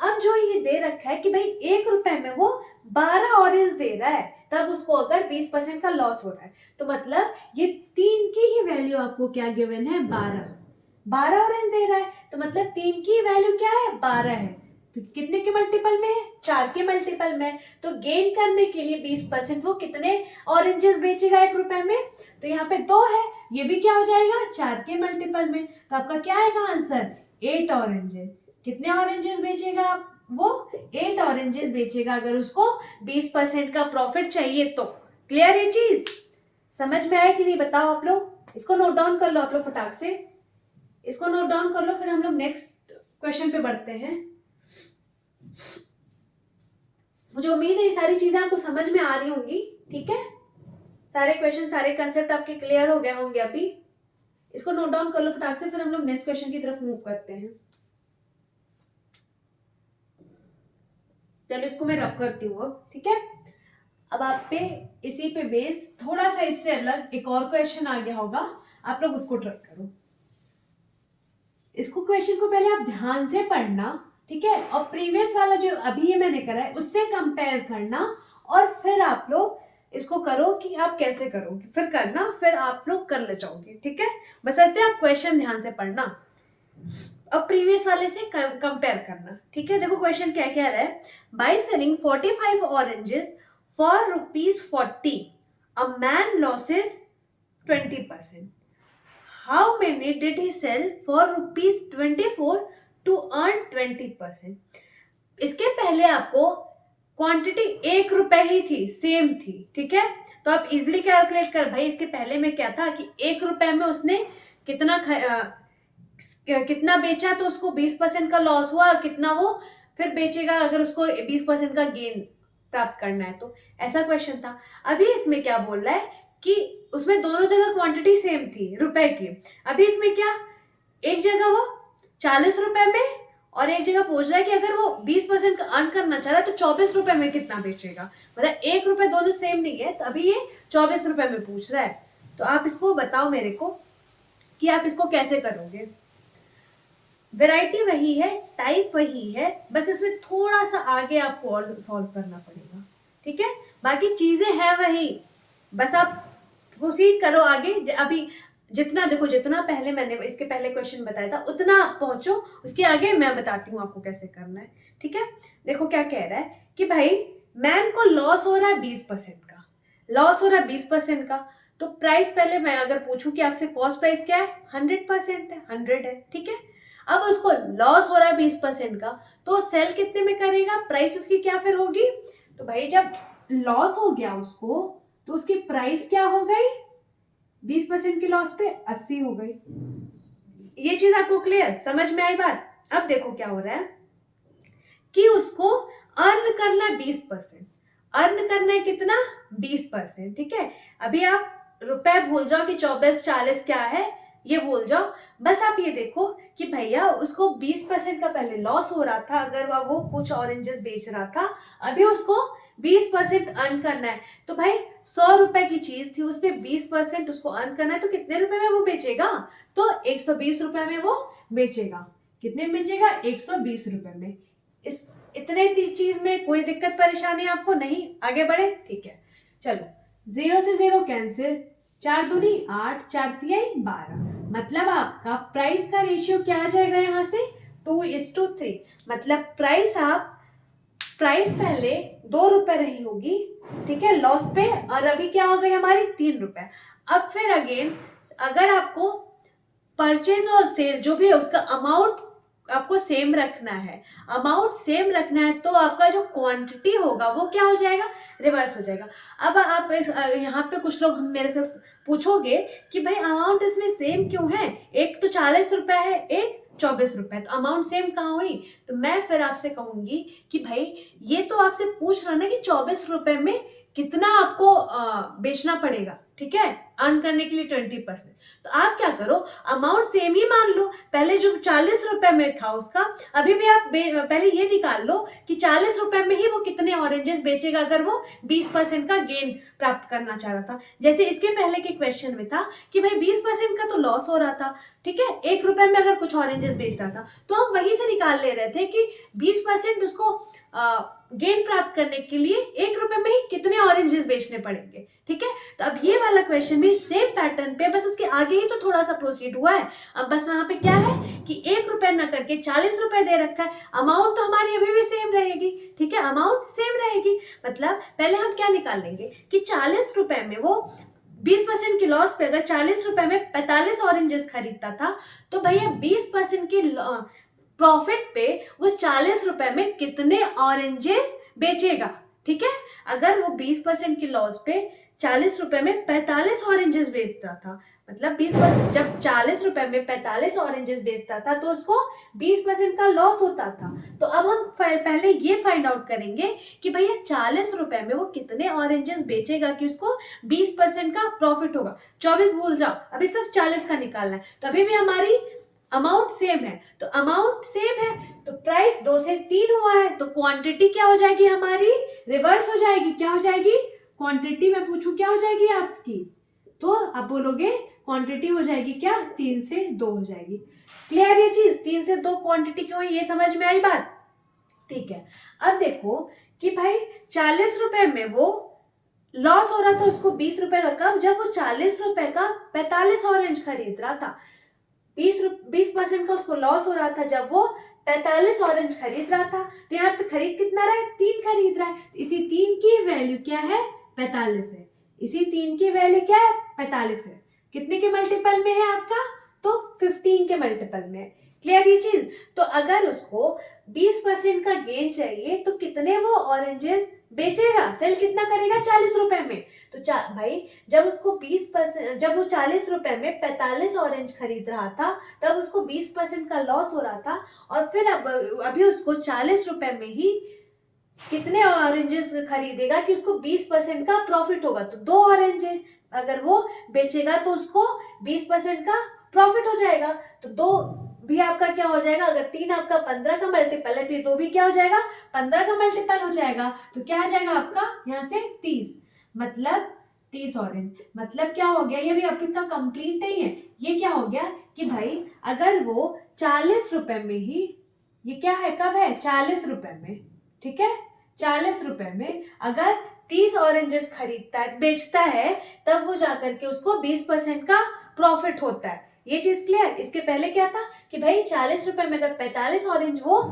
अब जो ये दे रखा है कि भाई 1 रुपए में वो 12 ऑरेंज दे रहा है, तब उसको अगर 20% का लॉस हो रहा है, तो मतलब ये 3 की ही वैल्यू आपको क्या गिवन है, 12 ऑरेंज दे रहा है, तो मतलब 3 की वैल्यू क्या है, 12 है। तो कितने के मल्टीपल में है? 4 के मल्टीपल में। तो गेन करने के लिए 20% वो कितने ऑरेंजेस बेचेगा 1 रुपए में? तो यहाँ पे 2 है, ये भी क्या हो जाएगा? 4 के मल्टीपल में। तो आपका क्या आएगा आंसर? 8 ऑरेंजेस। कितने ऑरेंजेस बेचेगा आप? वो 8 ऑरेंजेस बेचेगा अगर उसको 20% का प्रॉफिट चाहिए तो। क्लियर है चीज? समझ में आया कि नहीं बताओ आप लोग? इसको नोट डाउन कर लो आप लोग फटाक से, इसको नोट डाउन कर लो, फिर हम लोग नेक्स्ट क्वेश्चन पे बढ़ते हैं। मुझे उम्मीद है ये सारी चीजें आपको समझ में आ रही होंगी, ठीक है? सारे क्वेश्चन, सारे कंसेप्ट आपके क्लियर हो गए होंगे अभी। इसको नोट डाउन कर लो फटाक से, फिर हम लोग नेक्स्ट क्वेश्चन की तरफ मूव करते हैं। चलो इसको मैं रफ करती हूँ अब, ठीक है? अब आप पे इसी पे बेस थोड़ा सा इससे अलग एक और क्वेश्चन आ गया होगा, आप लोग उसको ट्राई करो। इसको क्वेश्चन को पहले आप ध्यान से पढ़ना, ठीक है? और प्रीवियस वाला जो अभी ये मैंने करा है उससे कंपेयर करना, और फिर आप लोग इसको करो कि आप कैसे करोगे, फिर करना, फिर आप लोग कर ले जाओगे, ठीक है? बशर्ते आप क्वेश्चन ध्यान से पढ़ना, अब प्रीवियस वाले से कंपेयर करना, ठीक है? देखो क्वेश्चन क्या कह रहा है। By selling 45 oranges for ₹40 a man losses 20%. How many did he sell for ₹24 to earn 20%? इसके पहले आपको क्वांटिटी 1 रुपए ही थी, सेम थी, ठीक है? तो आप इजिली कैलकुलेट कर, भाई इसके पहले में क्या था कि 1 रुपए में उसने कितना बेचा, तो उसको 20% का लॉस हुआ, कितना वो फिर बेचेगा अगर उसको 20% का गेन प्राप्त करना है, तो ऐसा क्वेश्चन था। अभी इसमें क्या बोल रहा है कि उसमें दोनों जगह क्वांटिटी सेम थी रुपए की। अभी इसमें क्या, एक जगह वो 40 रुपए में और एक जगह पूछ रहा है कि अगर वो 20% का अर्न करना चाह रहा है तो 24 रुपए में कितना बेचेगा। मतलब 1 रुपए दोनों सेम नहीं है, तो अभी ये 24 रुपए में पूछ रहा है। तो आप इसको बताओ मेरे को कि आप इसको कैसे करोगे। वैरायटी वही है, टाइप वही है, बस इसमें थोड़ा सा आगे आपको और सॉल्व करना पड़ेगा, ठीक है? बाकी चीजें हैं वही, बस आप प्रोसीड करो आगे। अभी जितना देखो, जितना पहले मैंने इसके पहले क्वेश्चन बताया था उतना पहुंचो, उसके आगे मैं बताती हूँ आपको कैसे करना है, ठीक है? देखो क्या कह रहा है कि भाई मैन को लॉस हो रहा है 20% का, लॉस हो रहा है 20% का। तो प्राइस पहले मैं अगर पूछूं कि आपसे कॉस्ट प्राइस क्या है, 100% है, 100 है, ठीक है? अब उसको लॉस हो रहा है 20% का, तो सेल कितने में करेगा, प्राइस उसकी क्या फिर होगी? तो भाई जब लॉस हो गया उसको, तो उसकी प्राइस क्या हो गई? 20% की लॉस पे 80 हो गई। ये चीज आपको क्लियर समझ में आई बात? अब देखो क्या हो रहा है कि उसको अर्न करना है 20%, अर्न करना है कितना? 20%, ठीक है? अभी आप रुपए भूल जाओ कि 24 40 क्या है, ये भूल जाओ। बस आप ये देखो कि भैया उसको 20% का पहले लॉस हो रहा था अगर वो कुछ ऑरेंजेस बेच रहा था, अभी उसको 20% अर्न करना है। तो भाई 100 रुपए की चीज थी, उस पर 20% उसको अर्न करना है, तो कितने रुपए में वो बेचेगा? तो 120 रुपए में वो बेचेगा। कितने में बेचेगा? 120 रुपए में। इस इतने चीज में कोई दिक्कत परेशानी आपको नहीं? आगे बढ़े, ठीक है? चलो 0 से 0 कैंसिल, 4 दूनी 8, 4 तिहाई 12, मतलब आपका प्राइस का रेशियो क्या आ जाएगा यहाँ से? 2:3। मतलब प्राइस पहले 2 रुपए रही होगी, ठीक है, लॉस पे, और अभी क्या हो गई हमारी? 3 रुपए। अब फिर अगेन अगर आपको परचेज और सेल जो भी है उसका अमाउंट आपको सेम रखना है, अमाउंट सेम रखना है, तो आपका जो क्वांटिटी होगा वो क्या हो जाएगा? रिवर्स हो जाएगा। अब आप यहाँ पे कुछ लोग मेरे से पूछोगे कि भाई अमाउंट इसमें सेम क्यों है, एक तो 40 रुपए है, एक 24 रुपए, तो अमाउंट सेम कहाँ हुई? तो मैं फिर आपसे कहूंगी कि भाई ये तो आपसे पूछ रहा ना कि 24 रुपए में कितना आपको बेचना पड़ेगा, ठीक है, अर्न करने के लिए 20%। तो आप क्या करो, अमाउंट सेम ही मान लो, पहले जो 40 रुपए में था उसका, अभी भी आप पहले ये निकाल लो कि 40 रुपए में ही वो कितने ऑरेंजेस बेचेगा अगर वो 20% का गेन प्राप्त करना चाह रहा था। जैसे इसके पहले के क्वेश्चन में था कि भाई 20% का तो लॉस हो रहा था, ठीक है, 1 रुपए में अगर कुछ ऑरेंजेस बेच रहा था, तो हम वहीं से निकाल ले रहे थे कि 20% उसको गेन प्राप्त करने के लिए 1 रुपए में ही कितने ऑरेंजेस बेचने पड़ेंगे, ठीक है। तो अब ये वाला क्वेश्चन भी सेम पैटर्न पे, बस उसके आगे ही तो थोड़ा सा प्रोसीड हुआ है। अब बस वहां पे क्या है कि 1 रुपए न करके 40 रुपए दे रखा है। अमाउंट तो हमारी अभी भी सेम रहेगी, ठीक है, अमाउंट सेम रहेगी। मतलब पहले हम क्या निकाल लेंगे कि 40 रुपए में वो 20% की लॉस पे अगर 40 रुपए में 45 ऑरेंजेस खरीदता था, तो भैया 20% की प्रॉफिट पे वो 40 रुपए में कितने ऑरेंजेस बेचेगा, ठीक है। अगर वो 20% की लॉस पे 40 रुपए में 45 ऑरेंजेस बेचता था, मतलब 20%, जब 40 रुपए में 45 ऑरेंजेस बेचता था तो उसको 20% का लॉस होता था। तो अब हम पहले ये फाइंड आउट करेंगे कि भैया 40 रुपए में वो कितने ऑरेंजेस बेचेगा कि उसको 20% का प्रॉफिट होगा। 24 भूल जाओ, अभी सिर्फ 40 का निकालना है। तो अभी भी हमारी अमाउंट सेम है, तो अमाउंट सेम है तो प्राइस 2 से 3 हुआ है, तो क्वांटिटी क्या हो जाएगी हमारी, रिवर्स हो जाएगी। क्या हो जाएगी, क्वांटिटी मैं पूछूं क्या हो जाएगी आपकी, तो आप बोलोगे क्वांटिटी हो जाएगी क्या, 3 से 2 हो जाएगी। क्लियर ये चीज, 3 से 2 क्वांटिटी क्यों है, ये समझ में आई बात, ठीक है। अब देखो कि भाई 40 रुपए में वो लॉस हो रहा था उसको 20 रुपए का, कब, जब वो 40 रुपए का 45 ऑरेंज खरीद रहा था। 20% का उसको लॉस हो रहा था जब वो 45 ऑरेंज खरीद रहा था। तो यहाँ पे खरीद कितना रहा है, 3 खरीद रहा है। इसी 3 की वैल्यू क्या है, 45 है। इसी 3 की वैल्यू क्या है, 45 है। कितने के मल्टीपल में है आपका, तो 15 के मल्टीपल में। क्लियर ये चीज। तो अगर उसको 20% का गेन चाहिए तो कितने वो ऑरेंजेस बेचेगा, सेल कितना करेगा, 40 रुपए में। तो भाई जब उसको 20%, जब वो 40 रुपए में 45 ऑरेंज खरीद रहा था तब उसको 20% का लॉस हो रहा था, और फिर अभी उसको 40 रुपए में ही कितने ऑरेंजेस खरीदेगा कि उसको 20% का प्रॉफिट होगा। तो 2 ऑरेंजेस अगर वो बेचेगा तो उसको 20% का प्रॉफिट हो जाएगा। तो 2 भी आपका क्या हो जाएगा, अगर 3 आपका 15 का मल्टीपल है तो 2 भी क्या हो जाएगा, 15 का मल्टीपल हो जाएगा। तो क्या आ जाएगा आपका यहाँ से 30, मतलब 30 ऑरेंज। मतलब क्या हो गया, ये भी अभी तक कंप्लीट नहीं है। ये क्या हो गया कि भाई अगर वो 40 रुपए में ही, ये क्या है, कब है, 40 रुपए में, ठीक है, 40 रुपए में अगर 30 ऑरेंजेस खरीदता है, बेचता है, तब वो जाकर के उसको 20% का प्रॉफिट होता है। ये चीज क्लियर। इसके पहले क्या था कि भाई 40 रुपए में अगर 45 ऑरेंज वो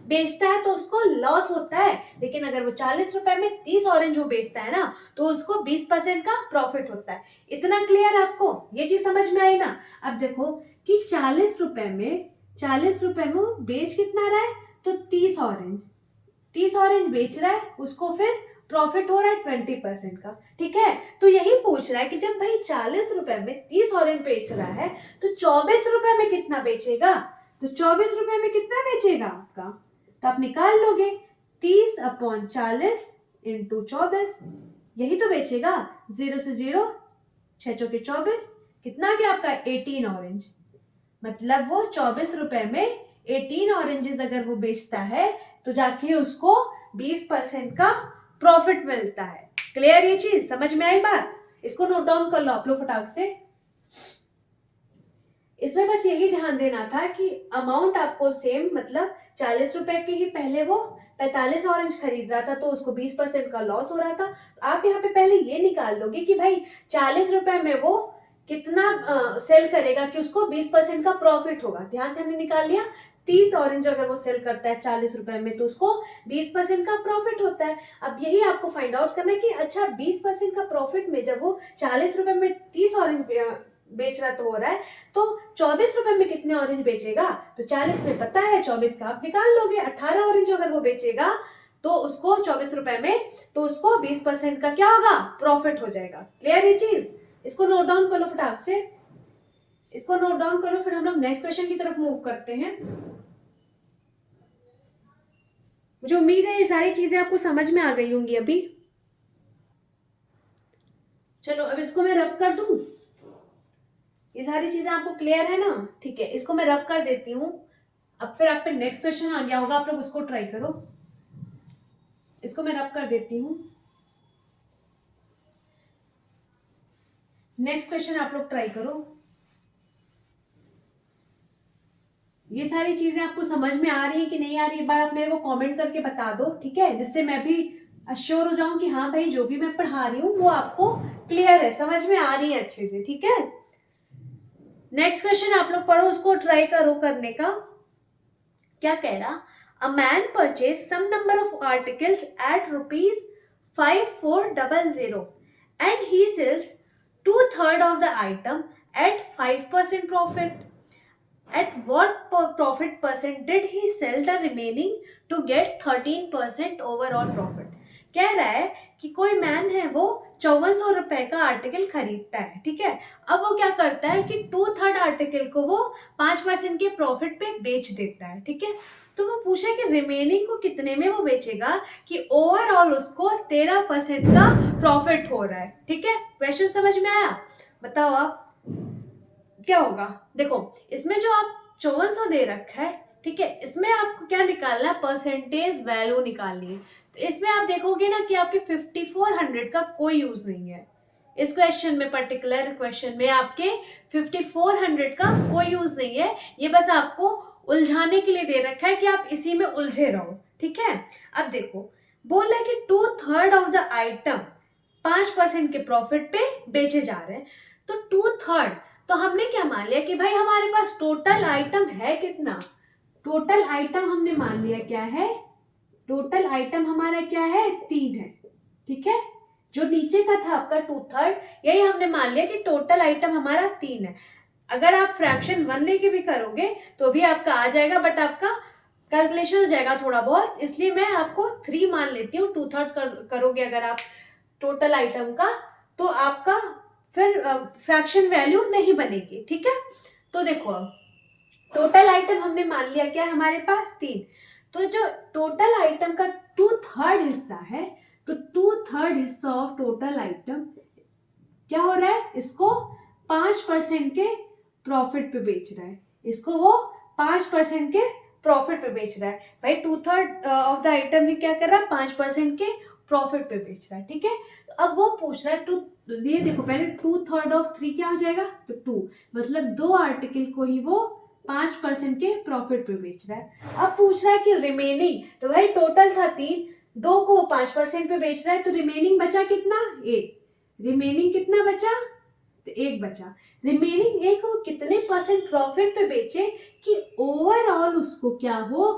बेचता है तो उसको लॉस होता है, लेकिन अगर वो 40 रुपए में 30 ऑरेंज वो बेचता है ना तो उसको 20% का प्रॉफिट होता है। इतना क्लियर आपको, ये चीज समझ में आई ना। अब देखो कि 40 रुपए में वो बेच कितना रहा है, तो 30 ऑरेंज बेच रहा है, उसको फिर प्रॉफिट हो रहा है 20% का, ठीक है। तो यही पूछ रहा है कि जब भाई 40 रुपए में 30 ऑरेंज बेच रहा है तो 24 रुपए में कितना बेचेगा, तो 24 रुपए में कितना बेचेगा आपका, तो आप निकाल लोगे 30/40 इंटू 24, यही तो बेचेगा। 0 से 0, 6 चौके 24, कितना आ गया आपका 18 ऑरेंज। मतलब वो 24 रुपए में 18 ऑरेंजेस अगर वो बेचता है तो जाके उसको 20% का प्रॉफिट मिलता है। क्लियर ये चीज, समझ में आई बात। इसको नोट डाउन कर लो आप लोग फटाक से। इसमें बस यही ध्यान देना था कि अमाउंट आपको सेम, मतलब 40 रुपए के ही पहले वो 45 ऑरेंज खरीद रहा था तो उसको 20% का लॉस हो रहा था। आप यहाँ पे पहले ये निकाल लोगे कि भाई 40 रुपए में वो कितना सेल करेगा कि उसको 20% का प्रॉफिट होगा। ध्यान से हमने निकाल लिया, 30 ऑरेंज अगर वो सेल करता है 40 रुपए में तो उसको 20% का प्रॉफिट होता है। अब यही आपको फाइंड आउट करना है कि अच्छा 20% का प्रॉफिट में जब वो 40 रुपए में 30 ऑरेंज बेच रहा तो हो रहा है, तो 24 रुपए में कितने ऑरेंज बेचेगा, तो 40 में पता है 24 का आप निकाल लोगे। 18 ऑरेंज अगर वो बेचेगा तो उसको 24 रुपए में, तो उसको 20% का क्या होगा, प्रॉफिट हो जाएगा। क्लियर ये चीज। इसको नोट डाउन कर लो फटाक से, इसको नोट डाउन करो, फिर हम लोग नेक्स्ट क्वेश्चन की तरफ मूव करते हैं। मुझे उम्मीद है ये सारी चीजें आपको समझ में आ गई होंगी अभी। चलो अब इसको मैं रब कर दूं, ये सारी चीजें आपको क्लियर है ना, ठीक है। इसको मैं रब कर देती हूँ। अब फिर आप पे नेक्स्ट क्वेश्चन आ गया होगा, आप लोग उसको ट्राई करो। इसको मैं रब कर देती हूँ। नेक्स्ट क्वेश्चन आप लोग ट्राई करो। ये सारी चीजें आपको समझ में आ रही है कि नहीं आ रही, एक बार आप मेरे को कमेंट करके बता दो, ठीक है, जिससे मैं भी अश्योर हो जाऊं कि हाँ भाई जो भी मैं पढ़ा रही हूँ वो आपको क्लियर है, समझ में आ रही है अच्छे से, ठीक है। नेक्स्ट क्वेश्चन आप लोग पढ़ो, उसको ट्राई करो करने का। क्या कह रहा, a man purchase some number of articles at ₹5400 and he sells 2/3 of the item at 5% profit. At what profit percent did he sell the remaining to get 13% overall profit? कह रहा है कि कोई मैन है, वो 5400 रुपए का आर्टिकल खरीदता है, ठीक है। अब वो क्या करता है कि 2/3 आर्टिकल को वो 5% के प्रॉफिट पे बेच देता है, ठीक है। तो वो पूछा कि रिमेनिंग को कितने में वो बेचेगा कि ओवरऑल उसको 13% का प्रॉफिट हो रहा है, ठीक है। क्वेश्चन समझ में आया? बताओ आप क्या होगा। देखो इसमें जो आप 5400 दे रखा है, ठीक है, इसमें आपको क्या निकालना है, परसेंटेज वैल्यू निकालनी है। तो इसमें आप देखोगे ना कि आपके 5400 का कोई यूज नहीं है इस क्वेश्चन में, पर्टिकुलर क्वेश्चन में आपके 5400 का कोई यूज नहीं है। ये बस आपको उलझाने के लिए दे रखा है कि आप इसी में उलझे रहो, ठीक है। अब देखो बोल रहा है कि 2/3 ऑफ द आइटम 5% के प्रॉफिट पे बेचे जा रहे हैं। तो 2/3, तो हमने क्या मान लिया कि भाई हमारे पास टोटल आइटम है कितना, टोटल आइटम हमने मान लिया क्या है, टोटल आइटम हमारा क्या है, 3 है, ठीक है। जो नीचे का था आपका 2/3, यही हमने मान लिया कि टोटल आइटम हमारा 3 है। अगर आप फ्रैक्शन 1 लेके भी करोगे तो भी आपका आ जाएगा, बट आपका कैलकुलेशन हो जाएगा थोड़ा बहुत, इसलिए मैं आपको 3 मान लेती हूँ। 2/3 करोगे अगर आप टोटल आइटम का, तो आपका फिर फ्रैक्शन वैल्यू नहीं बनेगी, ठीक है। तो देखो अब टोटल आइटम हमने मान लिया क्या है हमारे पास, 3। तो जो टोटल आइटम का 2/3 हिस्सा है, तो 2/3 हिस्सा ऑफ टोटल आइटम क्या हो रहा है, इसको 5% के प्रॉफिट पे बेच रहा है, इसको वो 5% के प्रॉफिट पे बेच रहा है। भाई 2/3 ऑफ द आइटम भी क्या कर रहा है, 5% के प्रॉफिट पे बेच रहा है, ठीक है। तो अब वो पूछ रहा है ये देखो पहले 2/3 ऑफ 3 क्या हो जाएगा, तो 2, मतलब 2 आर्टिकल को ही वो 5% के प्रॉफिट पे बेच रहा है। अब पूछ रहा है कि रिमेनिंग, तो भाई टोटल था 3, 2 को 5% पे बेच रहा है, तो रिमेनिंग बचा कितना, 1। रिमेनिंग कितना बचा, तो 1 बचा। रिमेनिंग 1 को कितने परसेंट प्रॉफिट पे बेचे कि ओवरऑल उसको क्या हो,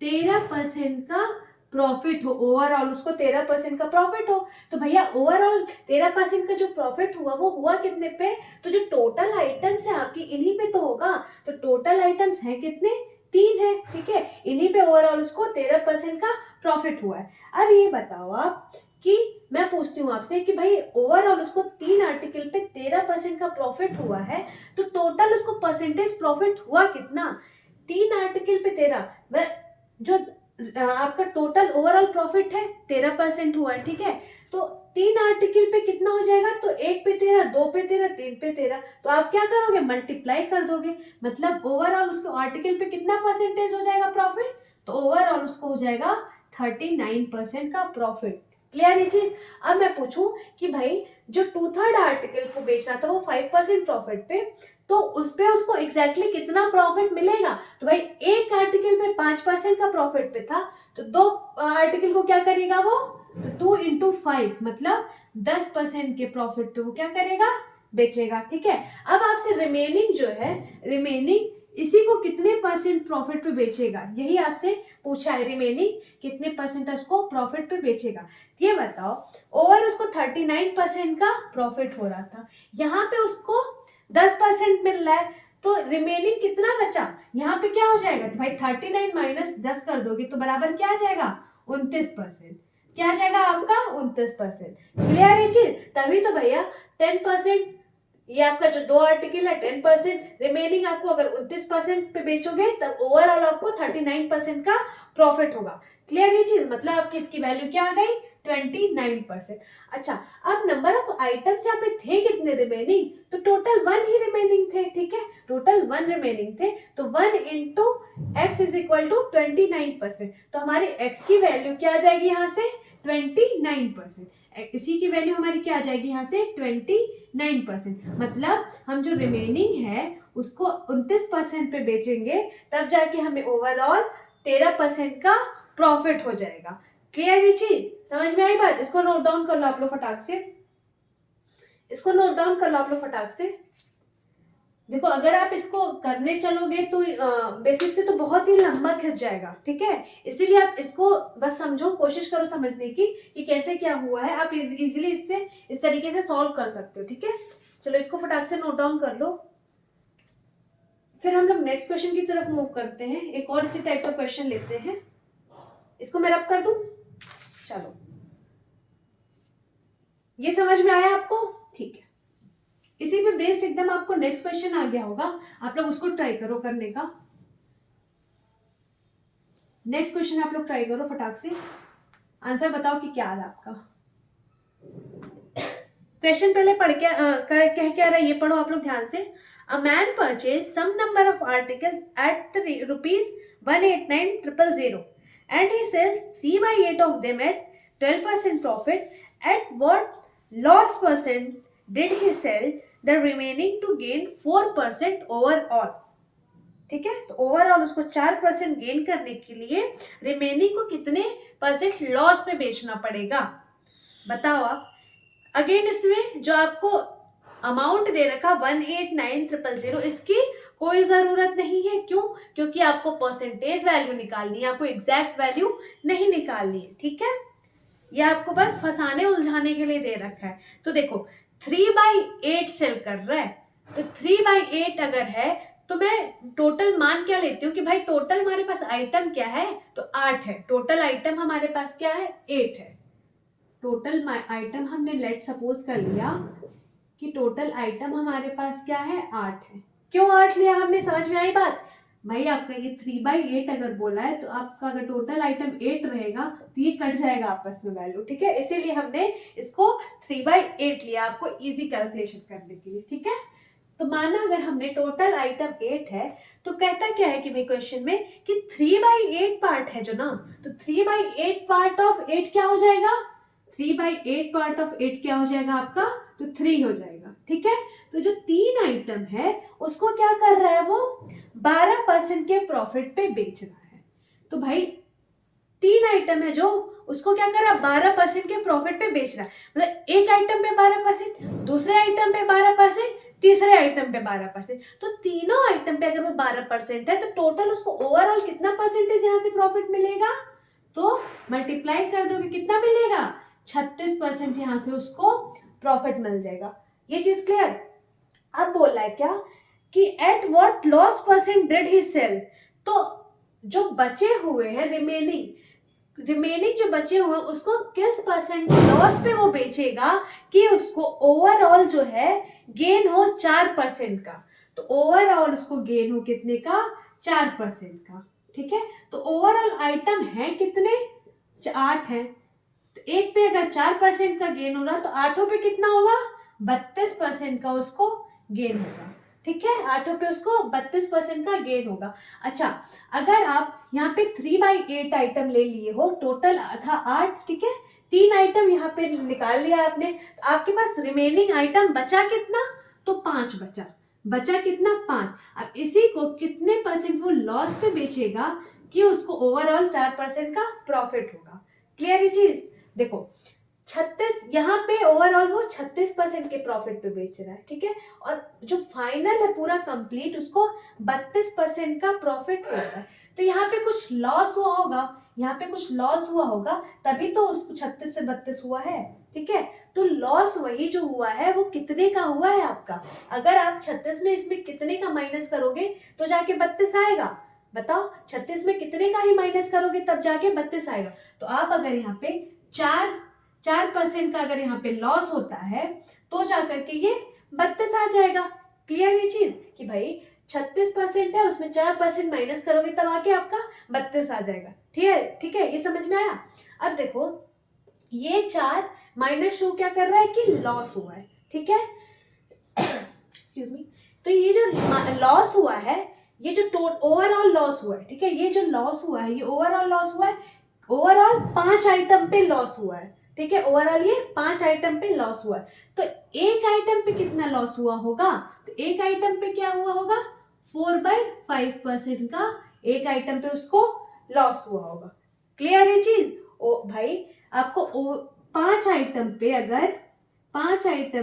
13% का प्रॉफिट हो, ओवरऑल उसको 13% का प्रॉफिट हो। तो भैया ओवरऑल 13% का जो प्रॉफिट हुआ वो हुआ कितने पे, तो जो टोटल आइटम्स है आपकी इन्हीं पे तो होगा। तो टोटल आइटम्स है कितने, 3 है, ठीक है। इन्हीं पे ओवरऑल उसको 13% का प्रॉफिट हुआ है। अब ये बताओ आप कि मैं पूछती हूँ आपसे कि भाई ओवरऑल उसको 3 आर्टिकल पे 13% का प्रॉफिट हुआ है, तो टोटल उसको परसेंटेज प्रॉफिट हुआ कितना, 3 आर्टिकल पे 13, जो आपका टोटल ओवरऑल प्रॉफिट है 13% हुआ है, ठीक है। तो 3 आर्टिकल पे कितना हो जाएगा, तो 1 पे 13, 2 पे 13, 3 पे 13, तो आप क्या करोगे, मल्टीप्लाई कर दोगे, मतलब ओवरऑल उसको आर्टिकल पे कितना परसेंटेज हो जाएगा प्रॉफिट, तो ओवरऑल उसको हो जाएगा 39% का प्रॉफिट। क्लियर है चीज। अब मैं पूछूं कि भाई जो 2/3 आर्टिकल को बेच रहा था वो 5% प्रॉफिट पे, तो उस पे उसको एग्जैक्टली कितना प्रॉफिट मिलेगा, तो भाई एक आर्टिकल में 5% का प्रॉफिट पे था, तो 2 आर्टिकल को क्या करेगा वो, तो 2 into 5 मतलब 10% के प्रॉफिट पे वो क्या करेगा, बेचेगा, ठीक है। अब आपसे रिमेनिंग जो है, रिमेनिंग इसी को कितने परसेंट प्रॉफिट पे बेचेगा, यही आपसे पूछा है, रिमेनिंग कितने परसेंट उसको प्रॉफिट पे बेचेगा। ये बताओ ओवर उसको 39% का प्रॉफिट हो रहा था, यहाँ पे उसको 10% मिल रहा है, तो रिमेनिंग कितना बचा, यहाँ पे क्या हो जाएगा, तो भाई 39 माइनस 10 कर दोगे तो बराबर क्या आ जाएगा, 29%। क्या आ जाएगा आपका, 29%। क्लियर है चीज। तभी तो भैया 10%, ये आपका जो 2 आर्टिकल है 10%, रिमेनिंग आपको अगर 29% पे बेचोगे तब ओवरऑल आपको 39% का प्रॉफिट होगा। क्लियर है चीज, मतलब आपकी इसकी वैल्यू क्या आ गई, 29%। अच्छा अब नंबर ऑफ आइटम्स यहाँ पे थे कितने रिमेनिंग, तो टोटल 1 ही रिमेनिंग थे, ठीक है, टोटल 1 रिमेनिंग थे, तो 1 into x is equal to 29%, तो हमारी x की वैल्यू क्या आ जाएगी यहाँ से, 29%। इसी की वैल्यू हमारी क्या आ जाएगी यहाँ से, 29%, मतलब हम जो रिमेनिंग है उसको 29% पे बेचेंगे, तब जाके हमें ओवरऑल 13% का प्रॉफिट हो जाएगा। क्लियर है चीज, समझ में आई बात? इसको नोट डाउन कर लो आप लोग फटाक से, इसको नोट डाउन कर लो आप लोग फटाक से। देखो अगर आप इसको करने चलोगे तो बेसिक से तो बहुत ही लंबा खिंच जाएगा, ठीक है, इसीलिए आप इसको बस समझो, कोशिश करो समझने की कि कैसे क्या हुआ है, आप इजीली इससे इस तरीके से सॉल्व कर सकते हो, ठीक है। चलो इसको फटाक से नोट डाउन कर लो, फिर हम लोग नेक्स्ट क्वेश्चन की तरफ मूव करते हैं। एक और इसी टाइप का क्वेश्चन लेते हैं, इसको मैं रब कर दूं। चलो ये समझ में आया आपको? ठीक है, इसी पे बेस्ड एकदम आपको नेक्स्ट क्वेश्चन आ गया होगा, आप लोग उसको ट्राई करो करने का। नेक्स्ट क्वेश्चन आप लोग ट्राई करो फटाक से, आंसर बताओ कि क्या आ रहा है आपका। क्वेश्चन पहले पढ़ के कह क्या रहा है ये पढ़ो आप लोग ध्यान से। A man purchase some number of articles at ₹189,000 and he sells 3/8 of them at 12% profit. At what loss percent did he sell the remaining to gain 4% overall? ठीक है, तो ओवरऑल उसको 4% गेन करने के लिए रिमेनिंग को कितने परसेंट लॉस में बेचना पड़ेगा, बताओ आप। अगेन इसमें जो आपको अमाउंट दे रखा 189,000, इसकी कोई जरूरत नहीं है, क्यों? क्योंकि आपको परसेंटेज वैल्यू निकालनी है, आपको एग्जैक्ट वैल्यू नहीं निकालनी है, ठीक है। ये आपको बस फंसाने उलझाने के लिए दे रखा है। तो देखो 3/8 सेल कर रहा है, तो 3/8 अगर है तो मैं टोटल मान क्या लेती हूँ कि भाई टोटल हमारे पास आइटम क्या है, तो 8 है। टोटल आइटम हमारे पास क्या है, 8 है। टोटल आइटम हमने लेट सपोज कर लिया कि टोटल आइटम हमारे पास क्या है, 8 है। क्यों 8 लिया हमने, समझ में आई बात? भाई आपका ये 3/8 अगर बोला है तो आपका अगर टोटल आइटम 8 रहेगा तो ये कट जाएगा आपस में वैल्यू, ठीक है, इसीलिए हमने इसको 3/8 लिया आपको इजी कैलकुलेशन करने के लिए, ठीक है। तो माना अगर हमने टोटल आइटम 8 है तो कहता क्या है कि भाई क्वेश्चन में कि 3/8 पार्ट है जो ना, तो 3/8 पार्ट ऑफ 8 क्या हो जाएगा, 3/8 पार्ट ऑफ 8 क्या हो जाएगा आपका, तो 3 हो जाएगा, ठीक है। तो जो 3 आइटम है उसको क्या कर रहा है, वो 12% के प्रॉफिट पे बेच रहा है। तो भाई 3 आइटम है जो उसको क्या कर रहा है, 12% के प्रॉफिट पे बेच रहा है। मतलब एक आइटम पे 12%, दूसरे आइटम पे 12%, तीसरे आइटम पे 12%, तो तीनों आइटम पे अगर वो 12% है तो टोटल उसको ओवरऑल कितना परसेंटेज यहाँ से प्रॉफिट मिलेगा, तो मल्टीप्लाई कर दोगे कितना मिलेगा, 36% यहाँ से उसको प्रॉफिट मिल जाएगा। ये चीज क्लियर? अब बोल रहा है क्या कि at what loss percent did he sell, तो जो बचे हुए हैं रिमेनिंग जो बचे हुए हैं उसको किस परसेंट लॉस पे वो बेचेगा कि उसको ओवरऑल जो है गेन हो 4% का। तो ओवरऑल उसको गेन हो कितने का, 4% का, ठीक है। तो ओवरऑल आइटम है कितने, 8 है। तो एक पे अगर 4% का गेन हो रहा तो आठों पे कितना होगा, 32% का उसको गेन होगा, ठीक है। आठों पे उसको 32% का गेन होगा। अच्छा अगर आप यहाँ पे 3/8 आइटम ले लिए हो, टोटल था 8, ठीक है, 3 आइटम यहाँ पे निकाल लिया आपने, तो आपके पास रिमेनिंग आइटम बचा कितना, तो 5 बचा कितना, 5। अब इसी को कितने परसेंट वो लॉस पे बेचेगा कि उसको ओवरऑल 4% का प्रॉफिट होगा। क्लियर है चीज? देखो 36 यहाँ पे ओवरऑल वो 36% के प्रॉफिट पे बेच रहा है, ठीक है, और जो फाइनल है पूरा कंप्लीट उसको 32% का प्रॉफिट हो रहा है। तो यहाँ पे कुछ लॉस हुआ होगा, यहाँ पे कुछ लॉस हुआ होगा, तभी तो उसको 36 से 32 हुआ है, ठीक है। तो लॉस वही जो हुआ है वो कितने का हुआ है आपका, अगर आप 36 में इसमें कितने का माइनस करोगे तो जाके 32 आएगा, बताओ 36 में कितने का ही माइनस करोगे तब जाके 32 आएगा। तो आप अगर यहाँ पे 4% का अगर यहाँ पे लॉस होता है तो जाकर के ये 32 आ जाएगा। क्लियर ये चीज कि भाई 36% है उसमें 4% माइनस करोगे तब आके आपका 32 आ जाएगा, ठीक है, ठीक है, ये समझ में आया। अब देखो ये 4 माइनस शो क्या कर रहा है कि लॉस हुआ है, ठीक है, एक्सक्यूज मी। तो ये जो लॉस हुआ है, ये जो ओवरऑल लॉस हुआ है, ठीक है, ये जो लॉस हुआ है ये ओवरऑल लॉस हुआ है, ओवरऑल 5 आइटम पे लॉस हुआ है, ठीक है, ओवरऑल ये 5 आइटम पे लॉस हुआ है। तो एक आइटम पे कितना लॉस हुआ होगा, तो एक आइटम पे क्या हुआ होगा, 4/5% का एक आइटम पे उसको लॉस हुआ होगा। क्लियर है चीज? ओ भाई आपको 5 आइटम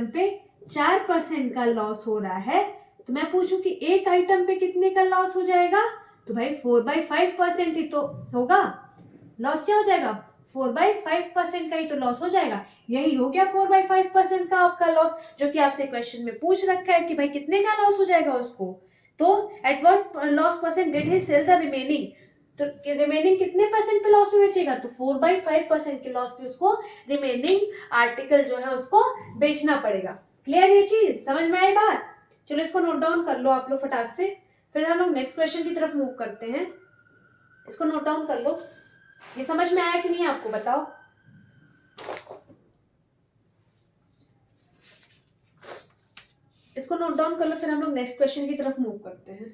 पे 4% का लॉस हो रहा है, तो मैं पूछूं कि एक आइटम पे कितने का लॉस हो जाएगा, तो भाई 4/5% ही तो होगा लॉस। क्या हो जाएगा, 4/5% का ही तो लॉस हो जाएगा। यही हो गया 4/5% का आपका लॉस, जो कि आपसे क्वेश्चन में पूछ रखा है कि भाई कितने का लॉस हो जाएगा उसको। तो at what loss percent did he sell the remaining, तो रिमेनिंग कितने परसेंट पे लॉस में बेचेगा, तो 4/5% के लॉस पे उसको रिमेनिंग आर्टिकल जो है उसको बेचना पड़ेगा। क्लियर ये चीज, समझ में आई बात। चलो इसको नोट डाउन कर लो आप लोग फटाक से, फिर हम लोग नेक्स्ट क्वेश्चन की तरफ मूव करते हैं। इसको नोट डाउन कर लो, ये समझ में आया कि नहीं आपको बताओ। इसको नोट डाउन कर लो, फिर हम लोग नेक्स्ट क्वेश्चन की तरफ मूव करते हैं।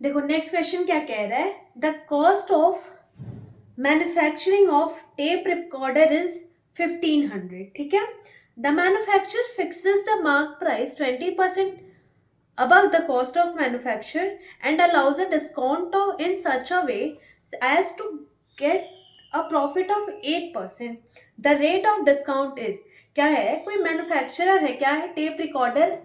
देखो नेक्स्ट क्वेश्चन क्या कह रहा है, the cost of manufacturing of tape recorder is 1500, ठीक है। The manufacturer fixes the mark price 20% above the cost of manufacture and allows a discount in such a way as to get a profit of 8%. The rate of discount is, क्या है, कोई manufacturer है, क्या है, tape recorder,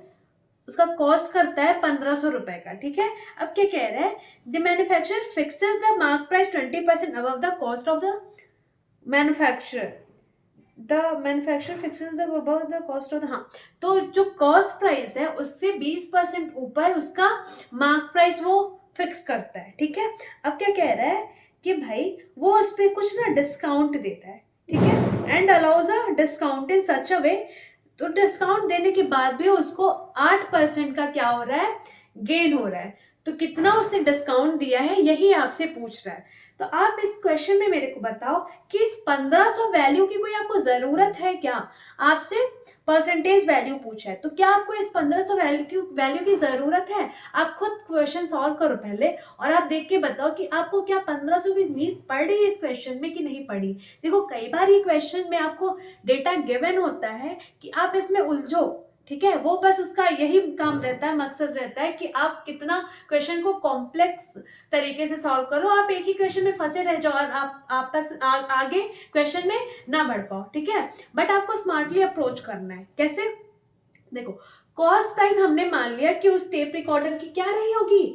उसका cost करता है 1500 रुपए का, ठीक है। अब क्या कह रहा है, the manufacturer fixes the mark price 20% above the cost of the manufacturer. The manufacturer fixes the above the cost of the, हाँ, तो जो कॉस्ट प्राइस है उससे 20% ऊपर उसका मार्क प्राइस वो फिक्स करता है, ठीक है। अब क्या कह रहा है कि भाई वो उस पर कुछ ना डिस्काउंट दे रहा है, ठीक है, and allows a discount in such a way, तो डिस्काउंट देने के बाद भी उसको 8% का क्या हो रहा है, गेन हो रहा है। तो कितना उसने डिस्काउंट दिया है यही आपसे पूछ रहा है। तो आप इस क्वेश्चन में मेरे को बताओ कि इस 1500 वैल्यू की कोई आपको जरूरत है क्या, आपसे परसेंटेज वैल्यू पूछा है, तो क्या आपको इस 1500 वैल्यू की जरूरत है। आप खुद क्वेश्चन सॉल्व करो पहले और आप देख के बताओ कि आपको क्या 1500 की नीड पड़ रही है इस क्वेश्चन में कि नहीं पड़ी। देखो कई बार ये क्वेश्चन में आपको डेटा गिवन होता है कि आप इसमें उलझो, ठीक है, वो बस उसका यही काम रहता है, मकसद रहता है कि आप कितना क्वेश्चन को कॉम्प्लेक्स तरीके से सॉल्व करो, आप एक ही क्वेश्चन में फंसे रह जाओ और आप आपस आगे क्वेश्चन में ना बढ़ पाओ, ठीक है। बट आपको स्मार्टली अप्रोच करना है। कैसे, देखो कॉस्ट प्राइस हमने मान लिया कि उस टेप रिकॉर्डर की क्या रही होगी,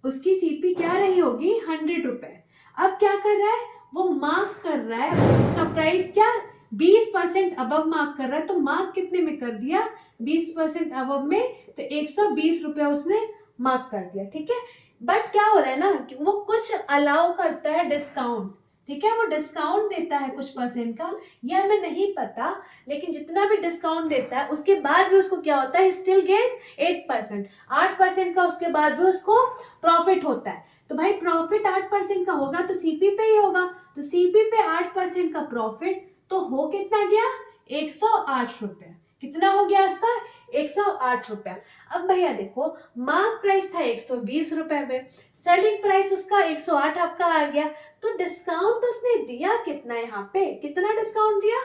उसकी सीपी क्या रही होगी, 100 रुपए। अब क्या कर रहा है, वो मार्क कर रहा है, उसका प्राइस क्या 20% अबव मार्क कर रहा है, तो मार्क कितने में कर दिया, 20% अबव में, तो 120 रुपया उसने मार्क कर दिया, ठीक है। बट क्या हो रहा है ना कि वो कुछ अलाउ करता है डिस्काउंट, ठीक है, वो डिस्काउंट देता है कुछ परसेंट का, ये हमें नहीं पता, लेकिन जितना भी डिस्काउंट देता है उसके बाद भी उसको क्या होता है, स्टिल गेन्स 8%, 8% का उसके बाद भी उसको प्रॉफिट होता है। तो भाई प्रॉफिट 8% का होगा तो सीपी पे ही होगा, तो सीपी पे 8% का प्रॉफिट, तो हो कितना गया, 108 रुपया। कितना हो गया उसका, 108 रुपया। अब भैया देखो मार्क प्राइस था 120 रुपए में, सेलिंग प्राइस उसका 108 आपका आ गया, तो डिस्काउंट उसने दिया कितना, यहाँ पे कितना डिस्काउंट दिया,